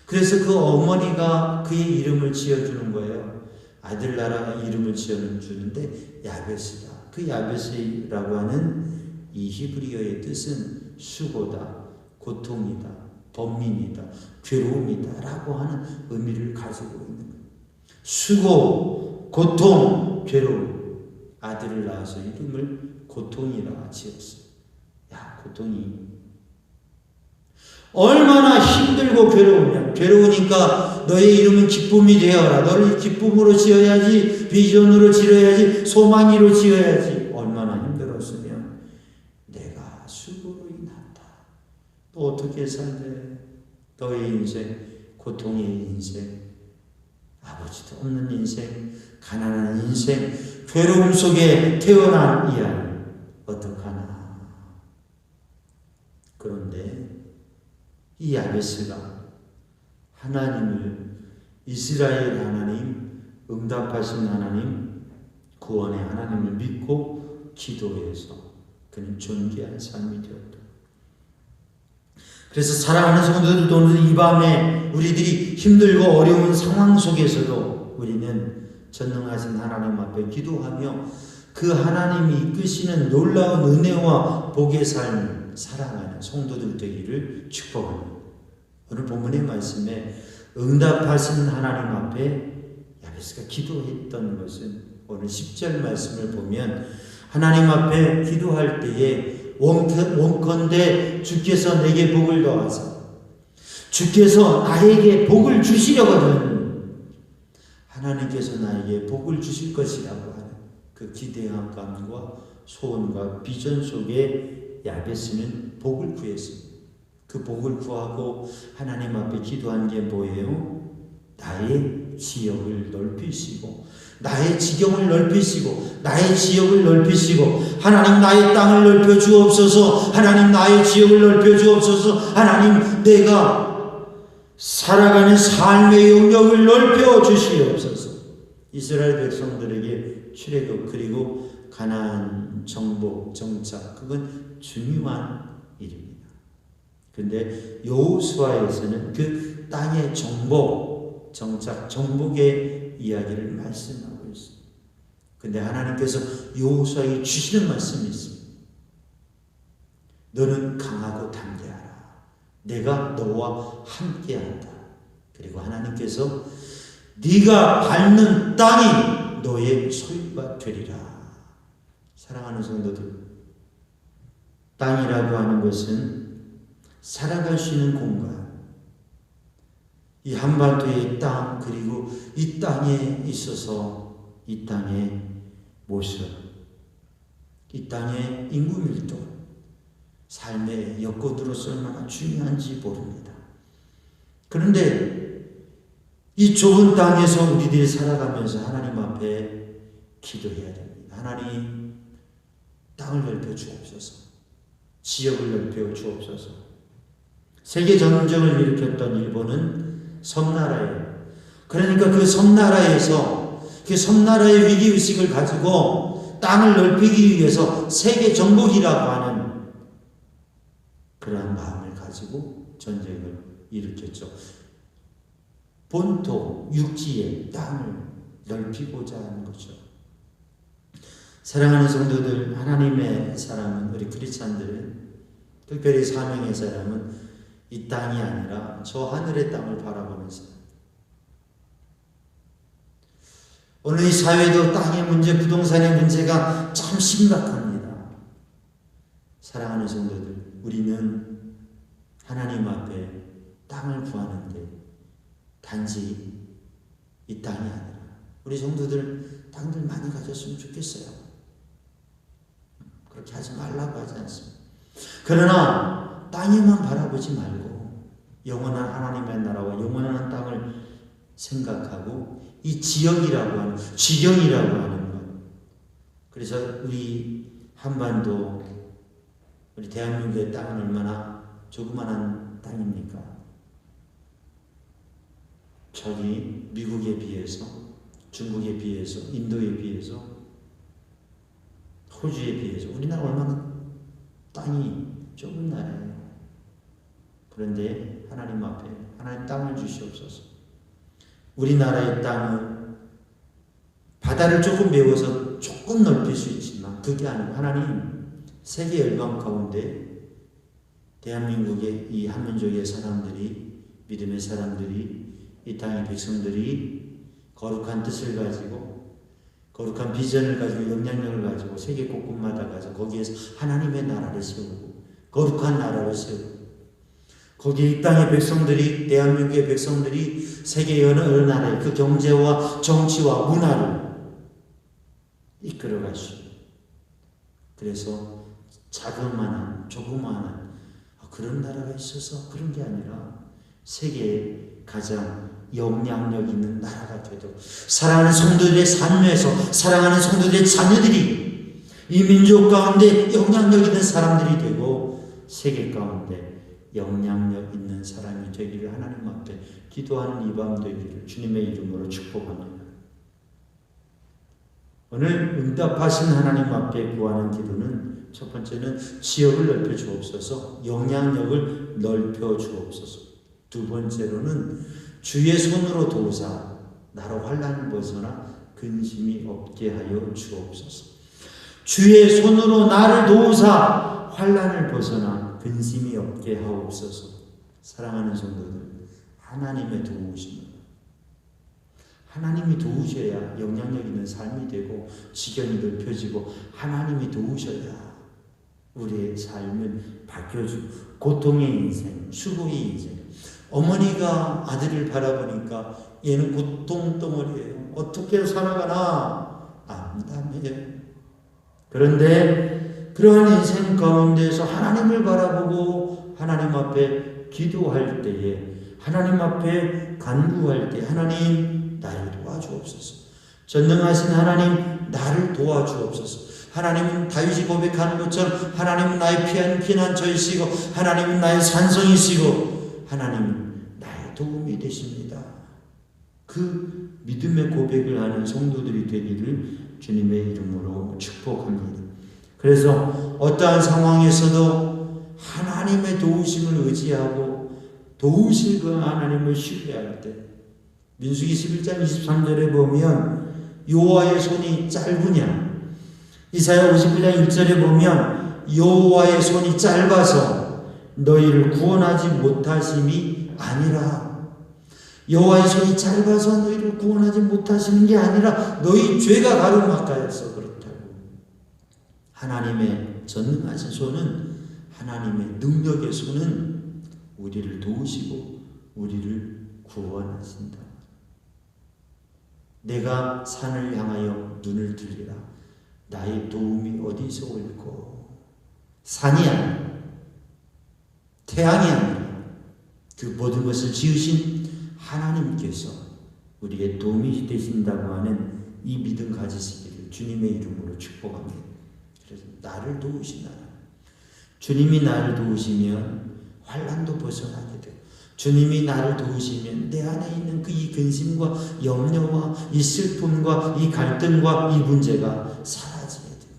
그래서 그 어머니가 그의 이름을 지어주는 거예요. 아들나라가 이름을 지어주는데 야베스다. 그 야베스라고 하는 이 히브리어의 뜻은 수고다, 고통이다, 번민이다, 괴로움이다 라고 하는 의미를 가지고 있는 거예요. 수고, 고통, 괴로움. 아들을 낳아서 이름을 고통이라 지었어요. 야, 고통이 얼마나 힘들고 괴로우냐. 괴로우니까 너의 이름은 기쁨이 되어라. 너를 기쁨으로 지어야지, 비전으로 지어야지, 소망이로 지어야지. 얼마나 힘들었으면 내가 수고로 인한다. 또 어떻게 살래? 너의 인생, 고통의 인생, 아버지도 없는 인생, 가난한 인생, 괴로움 속에 태어난 이 아이 어떡하나. 그런데 이 야베스가 하나님을, 이스라엘 하나님, 응답하신 하나님, 구원의 하나님을 믿고 기도해서 그는 존귀한 삶이 되었다. 그래서 사랑하는 성도들도 오늘 이 밤에 우리들이 힘들고 어려운 상황 속에서도 우리는 전능하신 하나님 앞에 기도하며 그 하나님이 이끄시는 놀라운 은혜와 복의 삶을 살아가는 성도들 되기를 축복합니다. 오늘 본문의 말씀에 응답하신 하나님 앞에 야베스가 기도했던 것은 오늘 10절 말씀을 보면 하나님 앞에 기도할 때에 원컨대 주께서 내게 복을 더하사 주께서 나에게 복을 주시려거든 하나님께서 나에게 복을 주실 것이라고 하는 그 기대감과 소원과 비전 속에 야베스는 복을 구했습니다. 그 복을 구하고 하나님 앞에 기도한 게 뭐예요? 나의 지역을 넓히시고 나의 지경을 넓히시고 나의 지역을 넓히시고 하나님 나의 땅을 넓혀 주옵소서. 하나님 나의 지역을 넓혀 주옵소서. 하나님 내가 살아가는 삶의 영역을 넓혀 주시옵소서. 이스라엘 백성들에게 출애굽 그리고 가나안 정복 정착 그건 중요한 일입니다. 근데 여호수아에서는 그 땅의 정복 정착 정복의 이야기를 말씀하고 있습니다. 근데 하나님께서 여호수아에게 주시는 말씀이 있습니다. 너는 강하고 담대하라. 내가 너와 함께한다. 그리고 하나님께서 네가 밟는 땅이 너의 소유가 되리라. 사랑하는 성도들, 땅이라고 하는 것은 살아갈 수 있는 공간, 이 한반도의 땅 그리고 이 땅에 있어서 이 땅의 모습, 이 땅의 인구 밀도, 삶의 여건으로서 얼마나 중요한지 모릅니다. 그런데 이 좁은 땅에서 우리들이 살아가면서 하나님 앞에 기도해야 됩니다. 하나님 땅을 넓혀 주옵소서. 지역을 넓혀 주옵소서. 세계 전쟁을 일으켰던 일본은 섬나라예요. 그러니까 그 섬나라에서 그 섬나라의 위기의식을 가지고 땅을 넓히기 위해서 세계 정복이라고 하는 그러한 마음을 가지고 가지고 전쟁을 일으켰죠. 본토 육지의 땅을 넓히고자 하는 거죠. 사랑하는 성도들, 하나님의 사람은, 우리 크리스찬들은, 특별히 사명의 사람은 이 땅이 아니라 저 하늘의 땅을 바라보는 사람. 오늘 이 사회도 땅의 문제, 부동산의 문제가 참 심각합니다. 사랑하는 성도들, 우리는 하나님 앞에 땅을 구하는데 단지 이 땅이 아니라 우리 성도들 땅들 많이 가졌으면 좋겠어요. 그렇게 하지 말라고 하지 않습니다. 그러나 땅에만 바라보지 말고 영원한 하나님의 나라와 영원한 땅을 생각하고 이 지역이라고 하는, 지경이라고 하는 것. 그래서 우리 한반도, 우리 대한민국의 땅은 얼마나 조그만한 땅입니까? 저기 미국에 비해서, 중국에 비해서, 인도에 비해서, 호주에 비해서 우리나라 얼마나 땅이 좁은 나라예요. 그런데 하나님 앞에 하나님 땅을 주시옵소서. 우리나라의 땅은 바다를 조금 메워서 조금 넓힐 수 있지만 그게 아니고 하나님 세계 열방 가운데 대한민국의 이 한민족의 사람들이, 믿음의 사람들이, 이 땅의 백성들이 거룩한 뜻을 가지고, 거룩한 비전을 가지고, 영향력을 가지고 세계 곳곳마다 가서 거기에서 하나님의 나라를 세우고 거룩한 나라를 세우고, 거기에 이 땅의 백성들이, 대한민국의 백성들이 세계 어느 나라의 그 경제와 정치와 문화를 이끌어 가시고, 그래서 자그마한 조그마한 그런 나라가 있어서 그런 게 아니라 세계에 가장 영향력 있는 나라가 되도록, 사랑하는 성도들의 삶에서 사랑하는 성도들의 자녀들이 이 민족 가운데 영향력 있는 사람들이 되고 세계 가운데 영향력 있는 사람이 되기를 하나님 앞에 기도하는 이 밤 되기를 주님의 이름으로 축복합니다. 오늘 응답하신 하나님 앞에 구하는 기도는 첫 번째는 지역을 넓혀 주옵소서, 영향력을 넓혀 주옵소서. 두 번째로는 주의 손으로 도우사 나로 환난을 벗어나 근심이 없게 하여 주옵소서. 주의 손으로 나를 도우사 환난을 벗어나 근심이 없게 하옵소서. 사랑하는 성도들, 하나님의 도우심입니다. 하나님이 도우셔야 영향력 있는 삶이 되고 지경이 넓혀지고, 하나님이 도우셔야 우리의 삶은 바뀌어지고, 고통의 인생, 수고의 인생. 어머니가 아들을 바라보니까 얘는 고통덩어리예요. 어떻게 살아가나 암담해요. 그런데 그러한 인생 가운데서 하나님을 바라보고 하나님 앞에 기도할 때에, 하나님 앞에 간구할 때, 하나님 나를 도와주옵소서. 전능하신 하나님 나를 도와주옵소서. 하나님은 다윗이 고백하는 것처럼 하나님은 나의 피난처이시고 하나님은 나의 산성이시고 하나님은 나의 도움이 되십니다. 그 믿음의 고백을 하는 성도들이 되기를 주님의 이름으로 축복합니다. 그래서 어떠한 상황에서도 하나님의 도우심을 의지하고 도우실 그 하나님을 신뢰할 때, 민수기 11장 23절에 보면 여호와의 손이 짧으냐, 이사야 59장 1절에 보면 여호와의 손이 짧아서 너희를 구원하지 못하심이 아니라, 여호와의 손이 짧아서 너희를 구원하지 못하시는 게 아니라 너희 죄가 가로막하여서 그렇다고. 하나님의 전능하신 손은, 하나님의 능력의 손은 우리를 도우시고 우리를 구원하신다. 내가 산을 향하여 눈을 들리라. 나의 도움이 어디서 올고? 산이 아니라, 태양이 아니라 그 모든 것을 지으신 하나님께서 우리의 도움이 되신다고 하는 이 믿음 가지시기를 주님의 이름으로 축복합니다. 그래서 나를 도우시나, 주님이 나를 도우시면 환난도 벗어나게 되고, 주님이 나를 도우시면 내 안에 있는 그 이 근심과 염려와 이 슬픔과 이 갈등과 이 문제가 사라지게 되고,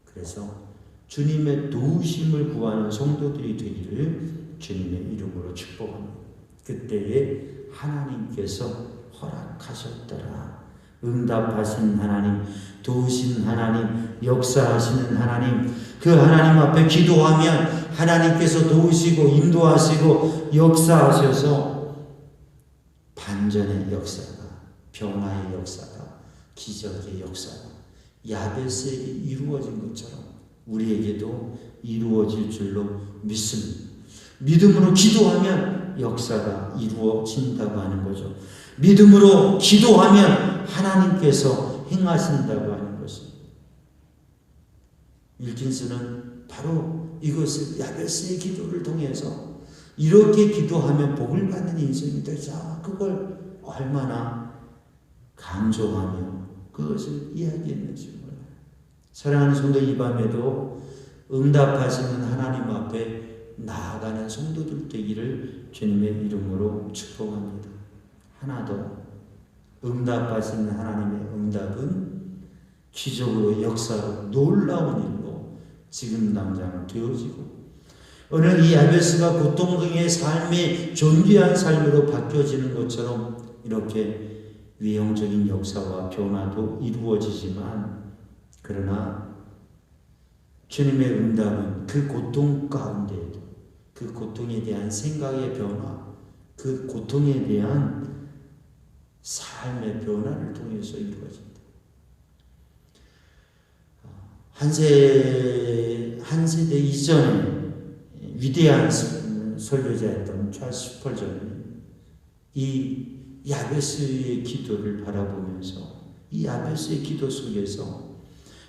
그래서 주님의 도우심을 구하는 성도들이 되기를 주님의 이름으로 축복합니다. 그때에 하나님께서 허락하셨더라. 응답하신 하나님, 도우신 하나님, 역사하시는 하나님, 그 하나님 앞에 기도하면 하나님께서 도우시고 인도하시고 역사하셔서 반전의 역사가, 변화의 역사가, 기적의 역사가 야베스에게 이루어진 것처럼 우리에게도 이루어질 줄로 믿습니다. 믿음으로 기도하면 역사가 이루어진다고 하는 거죠. 믿음으로 기도하면 하나님께서 행하신다고 하는 것입니다. 윌킨스는 바로 이것을 야베스의 기도를 통해서 이렇게 기도하면 복을 받는 인생이 되자, 그걸 얼마나 강조하며 그것을 이야기했는지 몰라요. 사랑하는 성도, 이 밤에도 응답하시는 하나님 앞에 나아가는 성도들 되기를 주님의 이름으로 축복합니다. 하나 더, 응답하시는 하나님의 응답은 기적으로, 역사로, 놀라운 일로 지금 당장 되어지고, 오늘 이 야베스가 고통의 삶이 존귀한 삶으로 바뀌어지는 것처럼 이렇게 위형적인 역사와 변화도 이루어지지만, 그러나 주님의 응답은 그 고통 가운데에도 그 고통에 대한 생각의 변화, 그 고통에 대한 삶의 변화를 통해서 이루어진다. 한 세대 이전에 위대한 설교자였던 찰스 스펄전이 이 야베스의 기도를 바라보면서, 이 야베스의 기도 속에서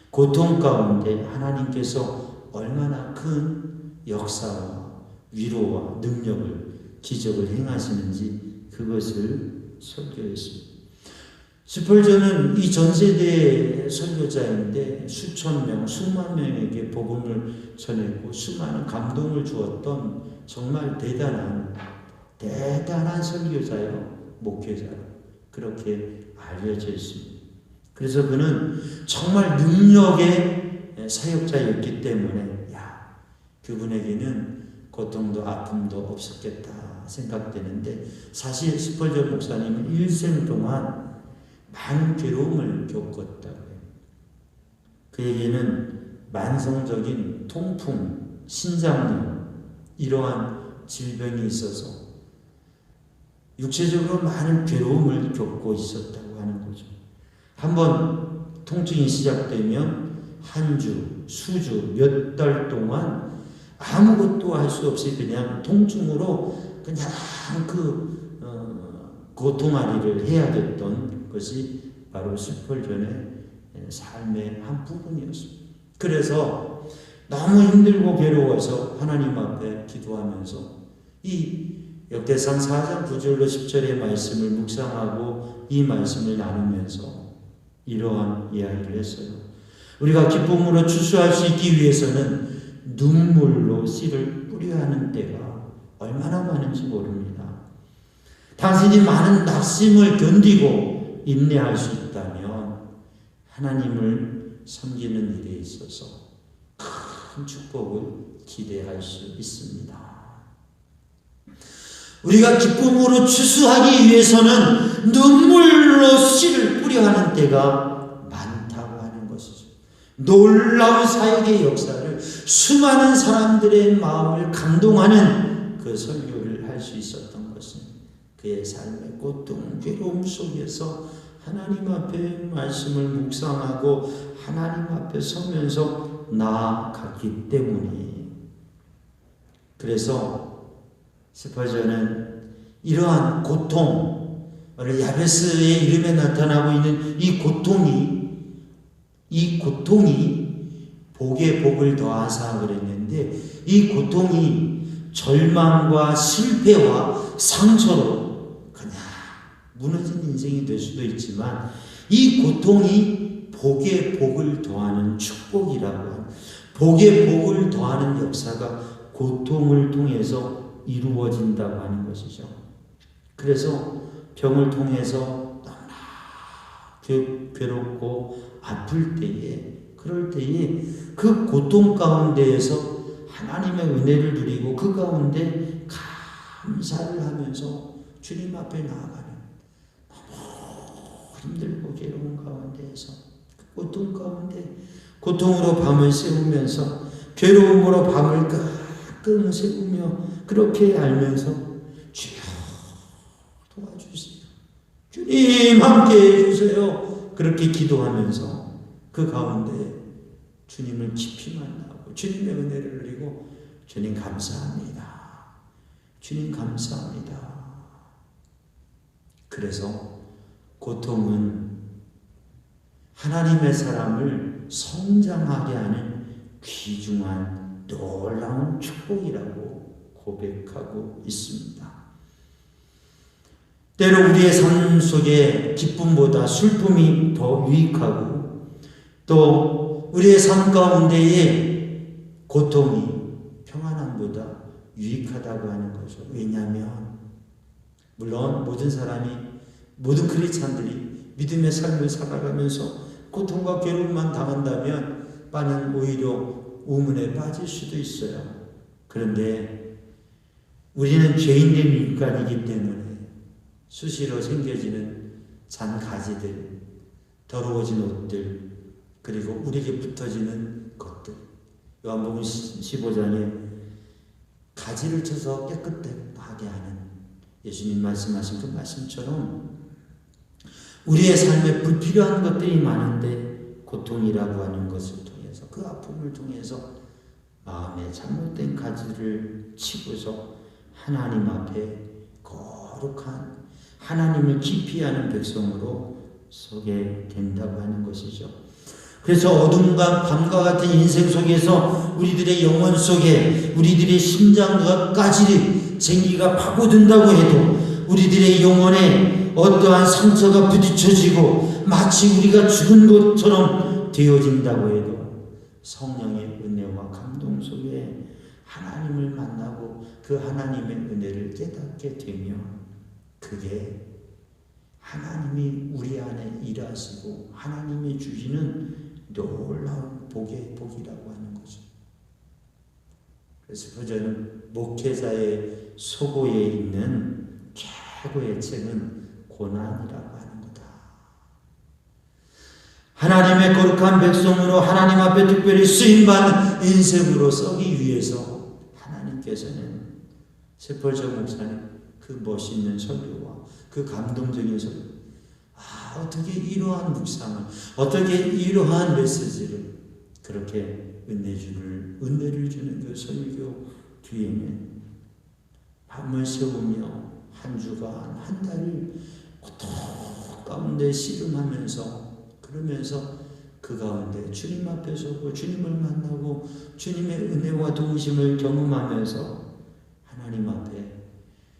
고통 가운데 하나님께서 얼마나 큰 역사와 위로와 능력을, 기적을 행하시는지 그것을 설교했습니다. 스펄전은 이 전세대 설교자인데 수천 명, 수만 명에게 복음을 전했고 수많은 감동을 주었던 정말 대단한 설교자요, 목회자로 그렇게 알려져 있습니다. 그래서 그는 정말 능력의 사역자였기 때문에 그분에게는 고통도 아픔도 없었겠다 생각되는데, 사실 스펄전 목사님은 일생 동안 많은 괴로움을 겪었다고 해요. 그에게는 만성적인 통풍, 신장염, 이러한 질병이 있어서 육체적으로 많은 괴로움을 겪고 있었다고 하는 거죠. 한번 통증이 시작되면 한 주, 수주, 몇 달 동안 아무것도 할 수 없이 그냥 통증으로 그냥 고통앓이를 해야 됐던 것이 바로 스펄전의 삶의 한 부분이었습니다. 그래서 너무 힘들고 괴로워서 하나님 앞에 기도하면서 이 역대상 4장 9절로 10절의 말씀을 묵상하고 이 말씀을 나누면서 이러한 이야기를 했어요. 우리가 기쁨으로 추수할 수 있기 위해서는 눈물로 씨를 뿌려야 하는 때가 얼마나 많은지 모릅니다. 당신이 많은 낙심을 견디고 인내할 수 있다면 하나님을 섬기는 일에 있어서 큰 축복을 기대할 수 있습니다. 우리가 기쁨으로 추수하기 위해서는 눈물로 씨를 뿌려 하는 때가 많다고 하는 것이죠. 놀라운 사역의 역사를, 수많은 사람들의 마음을 감동하는 그 설교를 할 수 있었던 것은 그의 삶의 고통, 괴로움 속에서 하나님 앞에 말씀을 묵상하고 하나님 앞에 서면서 나아갔기 때문에, 그래서 스펄전은 이러한 고통, 오늘 야베스의 이름에 나타나고 있는 이 고통이 복에 복을 더하사 그랬는데, 이 고통이 절망과 실패와 상처로 그냥 무너진 인생이 될 수도 있지만, 이 고통이 복에 복을 더하는 축복이라고 하는, 복에 복을 더하는 역사가 고통을 통해서 이루어진다고 하는 것이죠. 그래서 병을 통해서 너무나 괴롭고 아플 때에 그럴 때에 그 고통 가운데에서 하나님의 은혜를 누리고 그 가운데 감사를 하면서 주님 앞에 나아가는, 너무 힘들고 괴로운 가운데에서, 그 고통 가운데 고통으로 밤을 새우면서 괴로움으로 밤을 끙끙 새우며 그렇게 알면서 주여 도와주세요, 주님 함께 해주세요, 그렇게 기도하면서 그 가운데 주님을 깊이 만나고 주님의 은혜를 누리고, 주님 감사합니다, 주님 감사합니다. 그래서 고통은 하나님의 사람을 성장하게 하는 귀중한 놀라운 축복이라고 고백하고 있습니다. 때로 우리의 삶 속에 기쁨보다 슬픔이 더 유익하고, 또 우리의 삶 가운데에 고통이 평안함보다 유익하다고 하는 거죠. 왜냐하면 물론 모든 사람이, 모든 크리스찬들이 믿음의 삶을 살아가면서 고통과 괴로움만 당한다면 빠는 오히려 우문에 빠질 수도 있어요. 그런데 우리는 죄인된 인간이기 때문에 수시로 생겨지는 잔가지들, 더러워진 옷들, 그리고 우리에게 붙어지는 것들, 요한복음 15장에 가지를 쳐서 깨끗하게 하는 예수님 말씀하신 그 말씀처럼 우리의 삶에 불필요한 것들이 많은데 고통이라고 하는 것을 통해서, 그 아픔을 통해서 마음에 잘못된 가지를 치고서 하나님 앞에 거룩한, 하나님을 깊이 아는 백성으로 서게 된다고 하는 것이죠. 그래서 어둠과 밤과 같은 인생 속에서 우리들의 영혼 속에 우리들의 심장까지 쟁기가 파고든다고 해도, 우리들의 영혼에 어떠한 상처가 부딪혀지고 마치 우리가 죽은 것처럼 되어진다고 해도, 성령의 은혜와 감동 속에 하나님을 만나고 그 하나님의 은혜를 깨닫게 되면, 그게 하나님이 우리 안에 일하시고 하나님이 주시는 놀라운 복의 복이라고 하는 거죠. 그래서 저는 목회자의 소고에 있는 최고의 책은 고난이라고 하는 거다. 하나님의 거룩한 백성으로 하나님 앞에 특별히 쓰임받는 인생으로 서기 위해서 하나님께서는 세펄저 목사님 그 멋있는 설교와 그 감동적인 설교, 어떻게 이러한 묵상을, 어떻게 이러한 메시지를, 그렇게 은혜를 주는 그 설교 뒤에는 밤을 새우며 한 주간 한 달을 고통 가운데 씨름하면서, 그러면서 그 가운데 주님 앞에 서고 주님을 만나고 주님의 은혜와 도우심을 경험하면서 하나님 앞에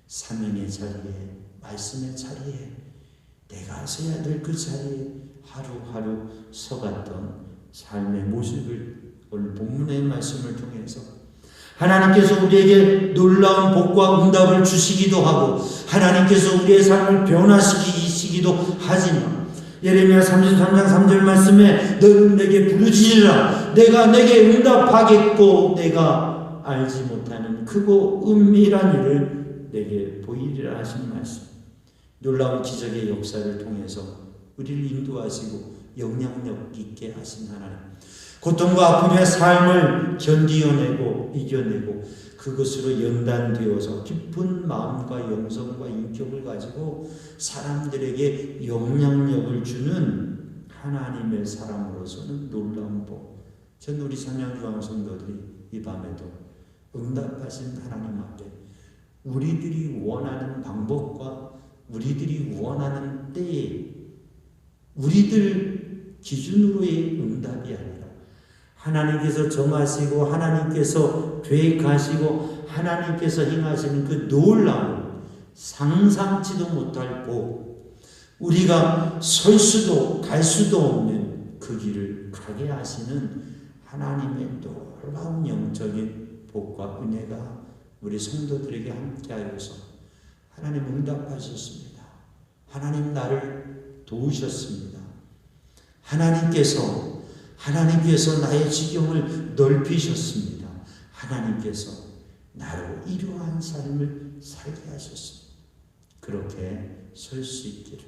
사명의 자리에, 말씀의 자리에, 내가 서야 될 그 자리에 하루하루 서갔던 삶의 모습을 오늘 본문의 말씀을 통해서 하나님께서 우리에게 놀라운 복과 응답을 주시기도 하고, 하나님께서 우리의 삶을 변화시키시기도 하지만, 예레미야 33장 3절 말씀에 너는 내게 부르짖으라 내가 내게 응답하겠고 내가 알지 못하는 크고 은밀한 일을 내게 보이리라 하신 말씀, 놀라운 기적의 역사를 통해서 우리를 인도하시고 영향력 있게 하신 하나님, 고통과 아픔의 삶을 견디어내고 이겨내고 그것으로 연단되어서 깊은 마음과 영성과 인격을 가지고 사람들에게 영향력을 주는 하나님의 사람으로서는 놀라운 복. 전 우리 상향교회 성도들이 이 밤에도 응답하신 하나님 앞에 우리들이 원하는 방법과 우리들이 원하는 때에 우리들 기준으로의 응답이 아니라 하나님께서 정하시고 하나님께서 계획하시고 하나님께서 행하시는 그 놀라운 상상치도 못할 복, 우리가 설 수도 갈 수도 없는 그 길을 가게 하시는 하나님의 놀라운 영적인 복과 은혜가 우리 성도들에게 함께하여서 하나님 응답하셨습니다. 하나님 나를 도우셨습니다. 하나님께서 하나님께서 나의 지경을 넓히셨습니다. 하나님께서 나로 이러한 삶을 살게 하셨습니다. 그렇게 설 수 있기를.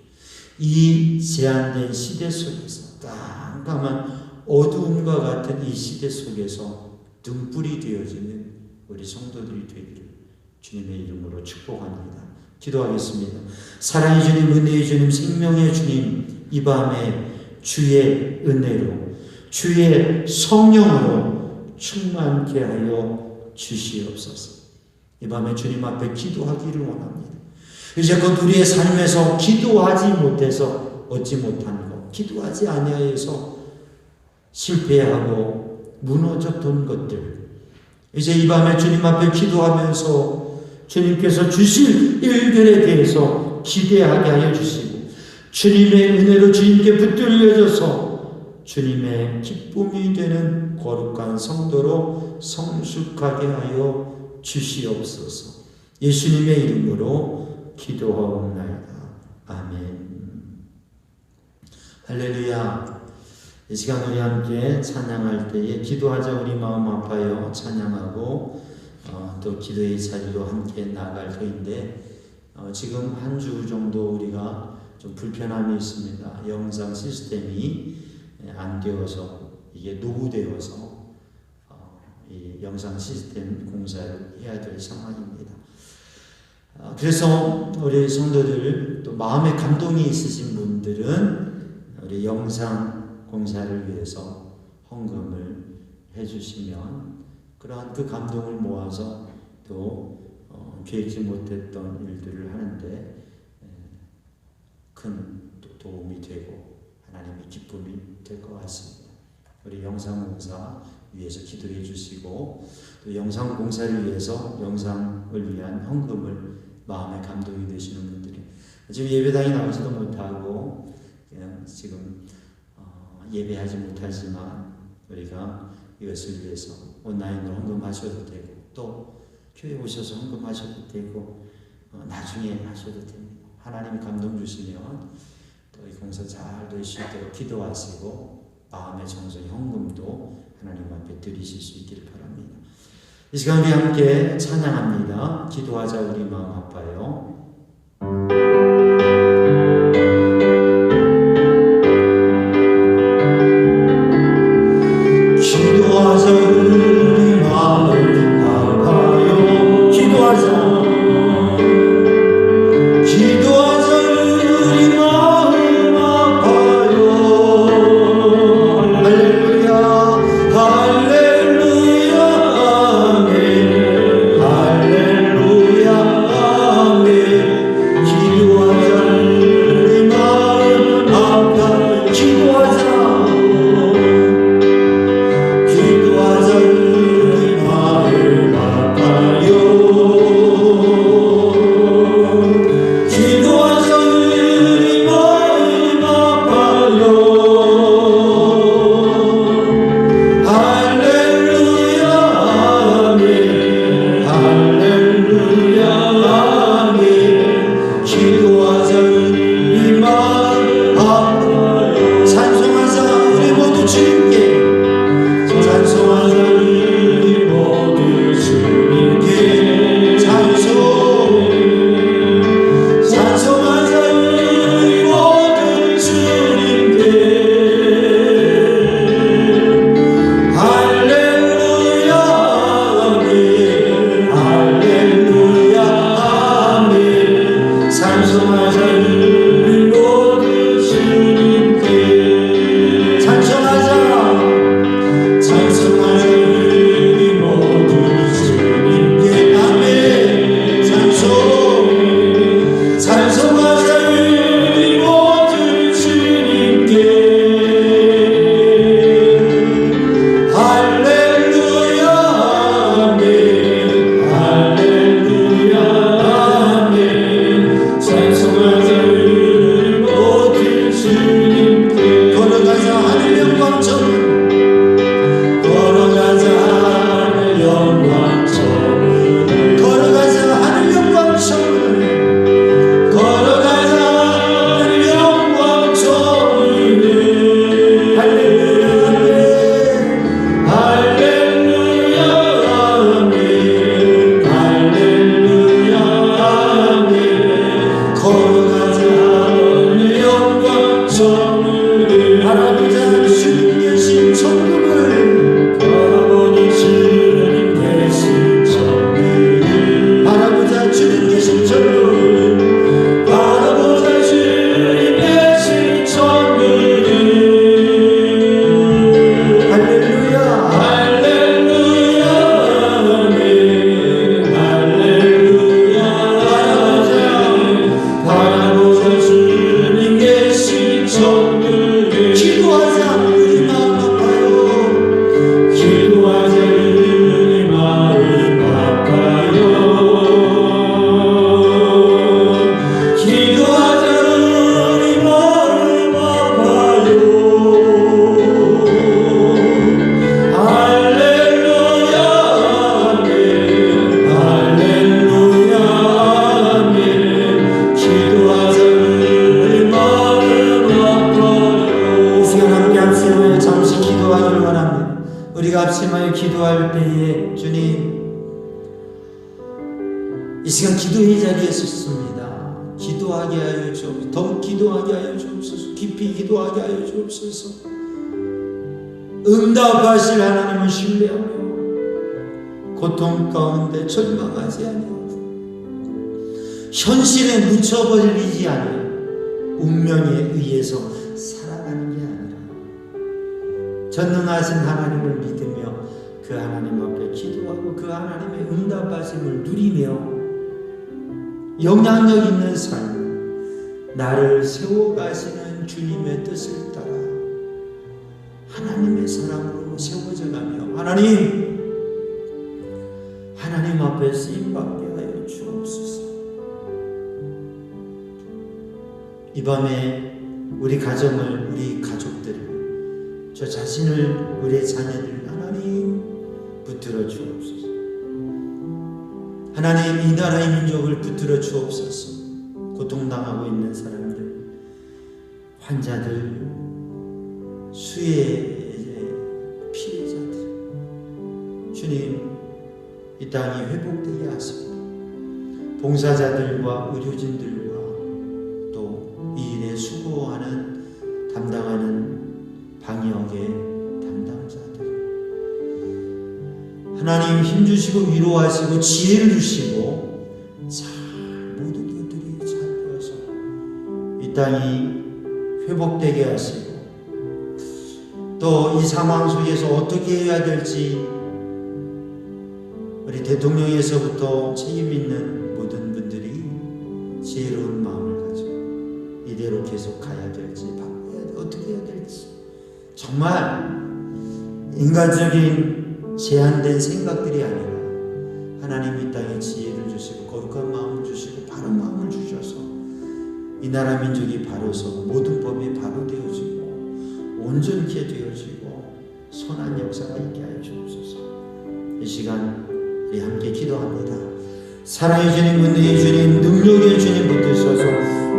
이 제한된 시대 속에서, 깜깜한 어두움과 같은 이 시대 속에서 등불이 되어지는 우리 성도들이 되기를 주님의 이름으로 축복합니다. 기도하겠습니다. 사랑의 주님, 은혜의 주님, 생명의 주님, 이 밤에 주의 은혜로, 주의 성령으로 충만케 하여 주시옵소서. 이 밤에 주님 앞에 기도하기를 원합니다. 이제껏 우리의 삶에서 기도하지 못해서 얻지 못한 것, 기도하지 아니하여서 실패하고 무너졌던 것들, 이제 이 밤에 주님 앞에 기도하면서 주님께서 주실 일들에 대해서 기대하게 하여 주시고, 주님의 은혜로 주님께 붙들려져서 주님의 기쁨이 되는 거룩한 성도로 성숙하게 하여 주시옵소서. 예수님의 이름으로 기도하옵나이다. 아멘. 할렐루야. 이 시간 우리 함께 찬양할 때에 기도하자 우리 마음 아파요 찬양하고 또 기도의 자리로 함께 나갈 터인데, 지금 한 주 정도 우리가 좀 불편함이 있습니다. 영상 시스템이 안 되어서, 이게 노후되어서 이 영상 시스템 공사를 해야 될 상황입니다. 그래서 우리 성도들, 또 마음에 감동이 있으신 분들은 우리 영상 공사를 위해서 헌금을 해주시면 그러한 그 감동을 모아서 또 계획지 못했던 일들을 하는데 큰 도움이 되고 하나님의 기쁨이 될 것 같습니다. 우리 영상공사 위해서 기도해 주시고, 또 영상공사를 위해서 영상을 위한 헌금을 마음에 감동이 되시는 분들이 지금 예배당에 나오지도 못하고 그냥 지금 예배하지 못하지만 우리가 이것을 위해서 온라인으로 헌금하셔도 되고, 또 교회 오셔서 헌금하셔도 되고, 나중에 하셔도 됩니다. 하나님이 감동 주시면 또 이 공사 잘 될 수 있도록 기도하시고 마음의 정성의 헌금도 하나님 앞에 드리실 수 있기를 바랍니다. 이 시간 우리 함께 찬양합니다. 기도하자 우리 마음 아파요. 기도하자 우리 마음 아파요. 기도하자 우리 마음 아파요. 할렐루야 할렐루야 아멘 할렐루야 아멘. 잠시 기도하기를 원합니다. 우리가 합심하여 기도할 때에 주님, 이 시간 기도의 자리에 섰습니다. 기도하게 하여 주옵소서. 더욱 기도하게 하여 주옵소서. 깊이 기도하게 하여 주옵소서. 응답하실 하나님을 신뢰하며 고통 가운데 절망하지 아니하고 현실에 묻혀버리지 아니하고 운명에 의해서 살아가는 게 아니라 전능하신 하나님을 믿으며 그 하나님 앞에 기도하고 그 하나님의 응답하심을 누리며 영향력 있는 삶, 나를 세워가시는 주님의 뜻을 따라 하나님의 사랑으로 세워져 가며 하나님 앞에 쓰임받게 하여 주옵소서. 이 밤에 우리 가정을, 우리 가족들을, 저 자신을, 우리의 자녀들 하나님 붙들어 주옵소서. 하나님, 이 나라의 민족을 붙들어 주옵소서. 고통당하고 있는 사람들, 환자들, 수혜의 피해자들, 주님, 이 땅이 회복되게 하시고 봉사자들과 의료진들과 또 이 일에 수고하는 담당하는 방역의 담당자들, 하나님 힘주시고 위로하시고 지혜를 주시고 모든 것들이 잘 되어서 이 땅이 회복되게 하시고 또 이 상황 속에서 어떻게 해야 될지 우리 대통령에서부터 책임 있는 모든 분들이 지혜로운 마음을 가지고 이대로 계속 가야 될지 어떻게 해야 될지 정말 인간적인 제한된 생각들이 아니라 하나님 이 땅에 지혜를 주시고 거룩한 마음을 주시고 바른 마음을 주셔서 이 나라 민족이 바로 서고 모든 법이 바로 되어지고 온전케 되어지고 선한 역사가 있게 하여 주옵소서. 이 시간 우리 함께 기도합니다. 사랑의 주님, 은혜의 주님, 능력의 주님 붙드셔서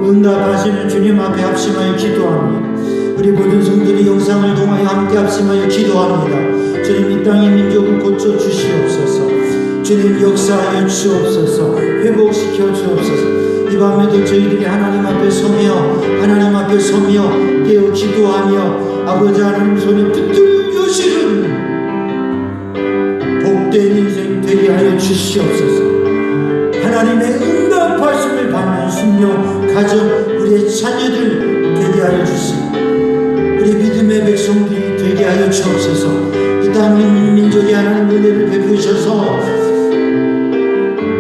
응답하시는 주님 앞에 합심하여 기도합니다. 우리 모든 성들이 영상을 통하여 함께 합심하여 기도합니다. 주님, 이 땅의 민족을 고쳐 주시옵소서. 주님, 역사하여 주옵소서. 회복시켜 주옵소서. 이 밤에도 저희들이 하나님 앞에 서며 깨어 기도하며 아버지 하나님 손에 붙들며 실은 복된 인생 되게 하여 주시옵소서. 하나님의 응답하심을 받는 신령 가정 우리의 자녀들 되게 하여 주시고 우리 믿음의 백성들이 되게 하여 주옵소서. 이 땅 민족의 하나님 은혜를 베푸셔서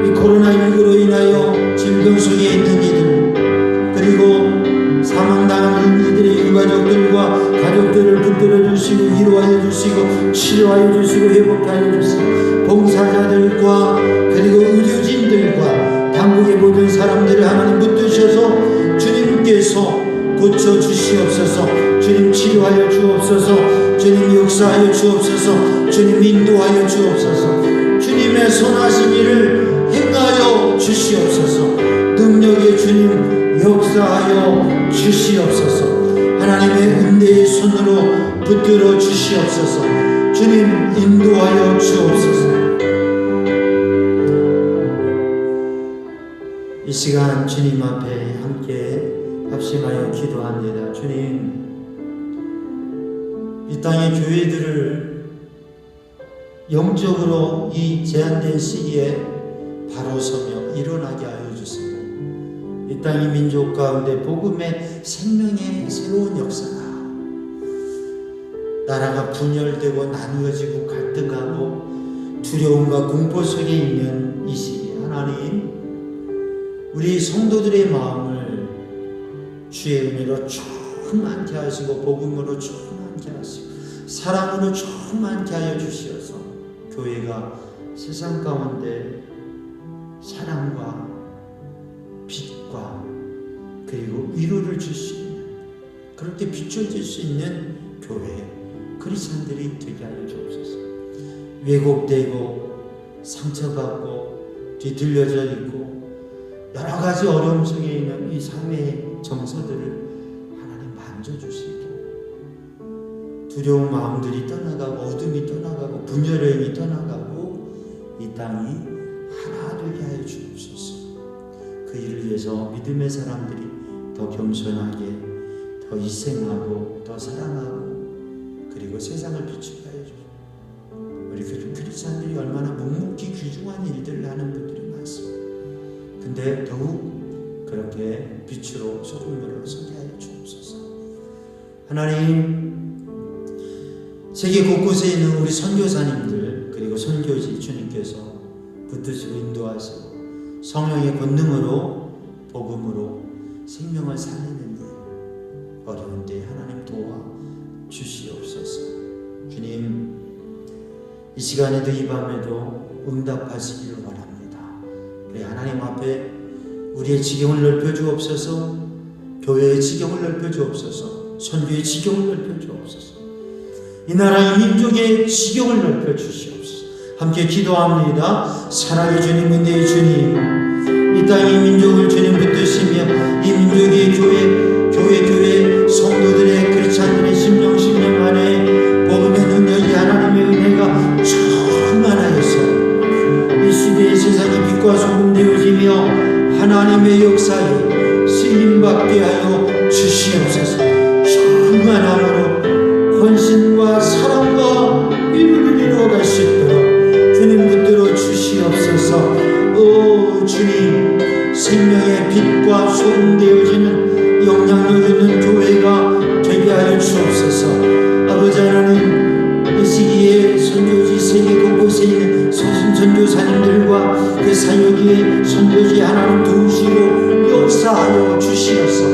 이 코로나19로 인하여 질병 속에 있는 이들 그리고 사망당한 이들의 유가족들과 가족들을 붙들어 주시고 위로하여 주시고 치료하여 주시고 회복하여 주시고 봉사자들과 그리고 의료진들과 당국의 모든 사람들을 하나님 붙드셔서 주님께서 고쳐 주시옵소서. 주님 치료하여 주옵소서. 주님 역사하여 주옵소서. 주님 인도하여 주옵소서. 주님의 선하신 일을 행하여 주시옵소서. 능력의 주님 역사하여 주시옵소서. 하나님의 은혜의 손으로 붙들어 주시옵소서. 주님 인도하여 주옵소서. 이 시간 주님 앞에 함께 합심하여 기도합니다. 주님, 이 땅의 교회들을 영적으로 이 제한된 시기에 바로 서며 일어나게 하여 주시고 이 땅의 민족 가운데 복음의 생명의 새로운 역사가 나라가 분열되고 나누어지고 갈등하고 두려움과 공포 속에 있는 이 시기 하나님 우리 성도들의 마음을 주의 은혜로 충만케 하시고 복음으로 충만케 하시고 사랑으로 충만케 하여 주시어서 교회가 세상 가운데 사랑과 빛과 그리고 위로를 줄 수 있는 그렇게 비춰질 수 있는 교회 그리스도인들이 되게 하여 주옵소서. 왜곡되고 상처받고 뒤틀려져 있고 여러 가지 어려움 속에 있는 이 삶의 정서들을 하나님 만져주시고 두려운 마음들이 떠나가고 어둠이 떠나가고 분열행이 떠나가고 이 땅이 하나 되게 하여 주옵소서. 그 일을 위해서 믿음의 사람들이 더 겸손하게, 더 희생하고, 더 사랑하고, 그리고 세상을 비추게 하여 주옵소서. 우리 크리스찬들이 얼마나 묵묵히 귀중한 일들을 하는 분들이 많습니다. 근데 더욱 그렇게 빛으로 소금으로 서게 하여 주옵소서. 하나님, 세계 곳곳에 있는 우리 선교사님들 그리고 선교지 주님께서 붙드시고 인도하시고 성령의 권능으로 복음으로 생명을 살리는 일, 어려운 때에 하나님 도와 주시옵소서. 주님, 이 시간에도 이 밤에도 응답하시기를 원합니다. 우리 하나님 앞에 우리의 지경을 넓혀 주옵소서. 교회의 지경을 넓혀 주옵소서. 선교의 지경을 넓혀 주옵소서. 이 나라의 민족의 지경을 넓혀 주시옵소서. 함께 기도합니다. 사랑의 주님, 은혜의 주님, 이 땅의 민족을 주님 붙드시며 이 민족의 교회 성도들의 크리스찬들의 심령 안에 복음의 능력이 하나님의 은혜가 충만하여서 이 시대의 세상이 빛과 소금 되어지며 하나님의 역사에 쓰임받게 하여 주시옵소서. 충만함으로 헌신과 사랑과 이루를 이루어갈 수 있도록 주님 붙들어 주시옵소서. 오 주님, 생명의 빛과 소금 되어지는 영향력 있는 교회가 되게 하여 주옵소서. 아버지 하나님, 이 시기에 선교지 세계 곳곳에 있는 선교사님들과 그 사역의 선교지 하나님 도우시고 역사하여 주시옵소서.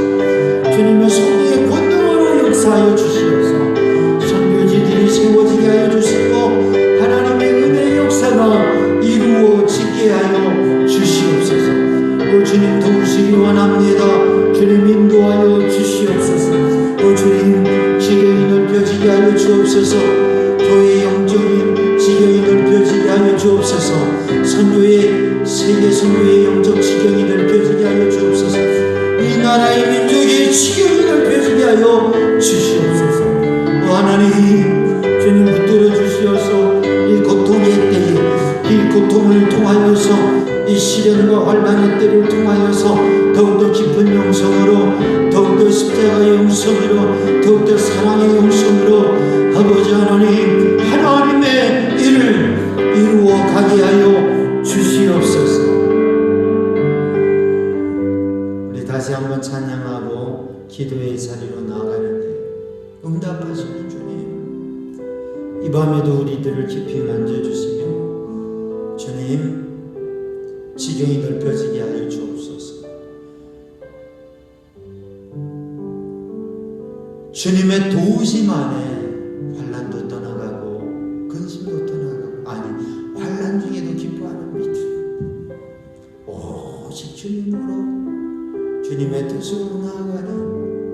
주님의 성령의 권능으로 역사하여 주시옵소서. 선교지들이 세워지게 하여 주시고 하나님의 은혜의 역사가 이루어지게 하여 주시옵소서. 오 주님, 도우시기 원합니다. 주님, 인도하여 주시옵소서. 오 주님, 지경이 넓혀지게 하여 주옵소서. 교회의 영적인 지경이 넓혀지게 하여 주옵소서. 선교의 세계 선교의 영적 지경이 넓혀지게 하여 주옵소서. 이 나라의 민족의 지경이 넓혀지게 하여 주시옵소서. 오 하나님, 주님 붙들어 주시어서 이 고통의 때에 이 고통을 통하여서 이 시련과 환난의 때를 통하여서 더욱더 깊은 영성으로, 더욱더 십자가의 영성으로, 더욱더 사랑의 영성으로 아버지 하나님, 하나님의 일을 이루어 가게 하여 주시옵소서. 우리 다시 한번 찬양하고 기도의 자리로 나아가는데 응답하시는 주님, 이 밤에도 우리들을 깊이 만져주시며 주님, 지경이 넓혀지게 하여 주옵소서. 주님의 도우심 안에 환난도 떠나가고 근심도 떠나가고, 아니 환난 중에도 기뻐하는 믿음, 오직 주님으로 주님의 뜻으로 나아가는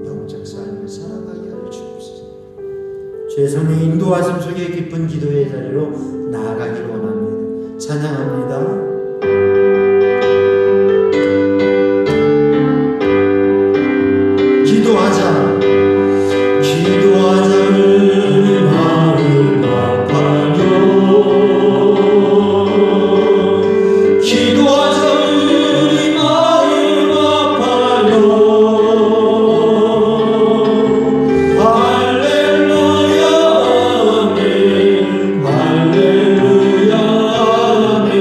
영적 삶을 살아가게 하여 주옵소서. 주의 성령의 인도하심 속에 깊은 기도의 자리로 나아가기를 원합니다. 찬양합니다. 기도하자. 우리 마음 아파요. 기도하자. 우리 마음 아파요. 할렐루야 아멘. 할렐루야 아멘.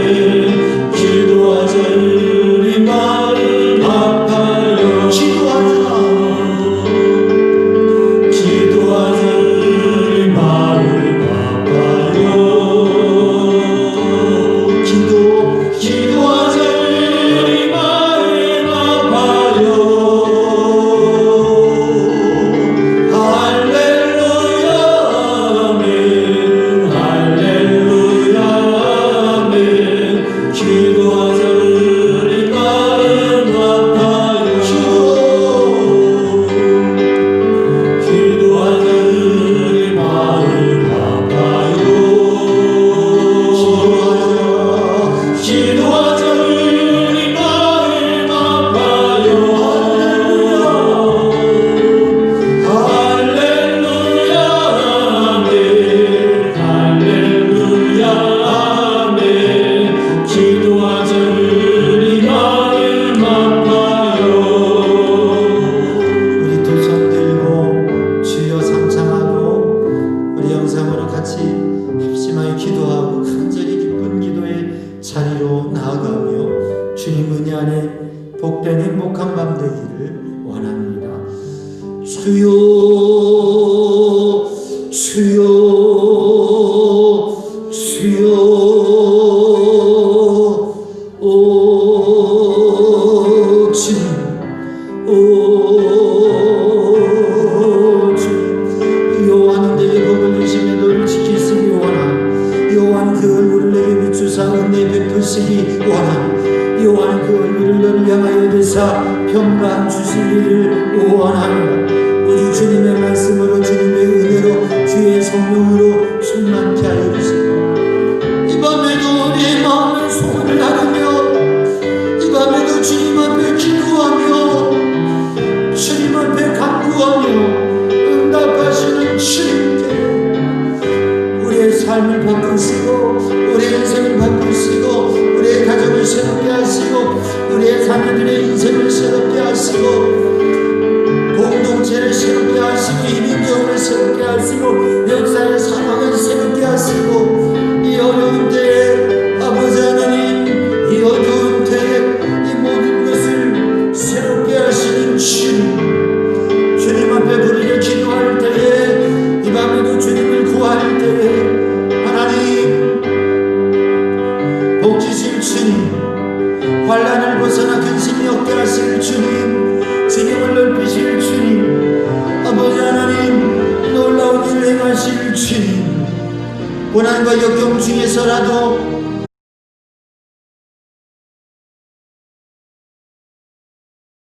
오늘 같이 합심하여 기도하고 간절히 기쁜 기도의 자리로 나아가며 주님 은혜 안에 복된 행복한 밤 되기를 원합니다. 주여 주여 주여 오 주님 오 주님 여호와는 내게 복을 주시며 너를 지키시기 원하니 여호와는 그 얼굴을 내게 비추사 은혜 베푸시기 원하니 여호와는 그 얼굴을 너를 향하여 대사 평강 주시기를 원하노라. 오직 주님의 말씀으로 주님의 은혜로 주의 성령으로 충만케 하여 주시고 이 밤에도 내 마음의 소원을 나누며 이 밤에도 주님 앞에 기도하며 주님 앞에 간구하며 응답하시는 주님께 우리의 삶을 바꾸시고 우리의 인생을 바꾸시고 우리의 가정을 새롭게 하시고 우리의 자녀들의 인생을 새롭게 하시고 공동체를 새롭게 하시고 이민교회를 새롭게 하시고 역사의 상황을 새롭게 하시고 이 어려운 때에 아버지 하나님 이 어려운 때에 이 모든 것을 새롭게 하시는 주님 앞에 부르짖어 기도할 때에 이 밤에도 주님을 구할 때에 하나님 복 주실 주님 환난을 벗어나 근심이 없게 하실 주님 지경을 넓히실 주님 아버지 하나님 놀라운 일 행하실 주님 고난과 역경 중에서라도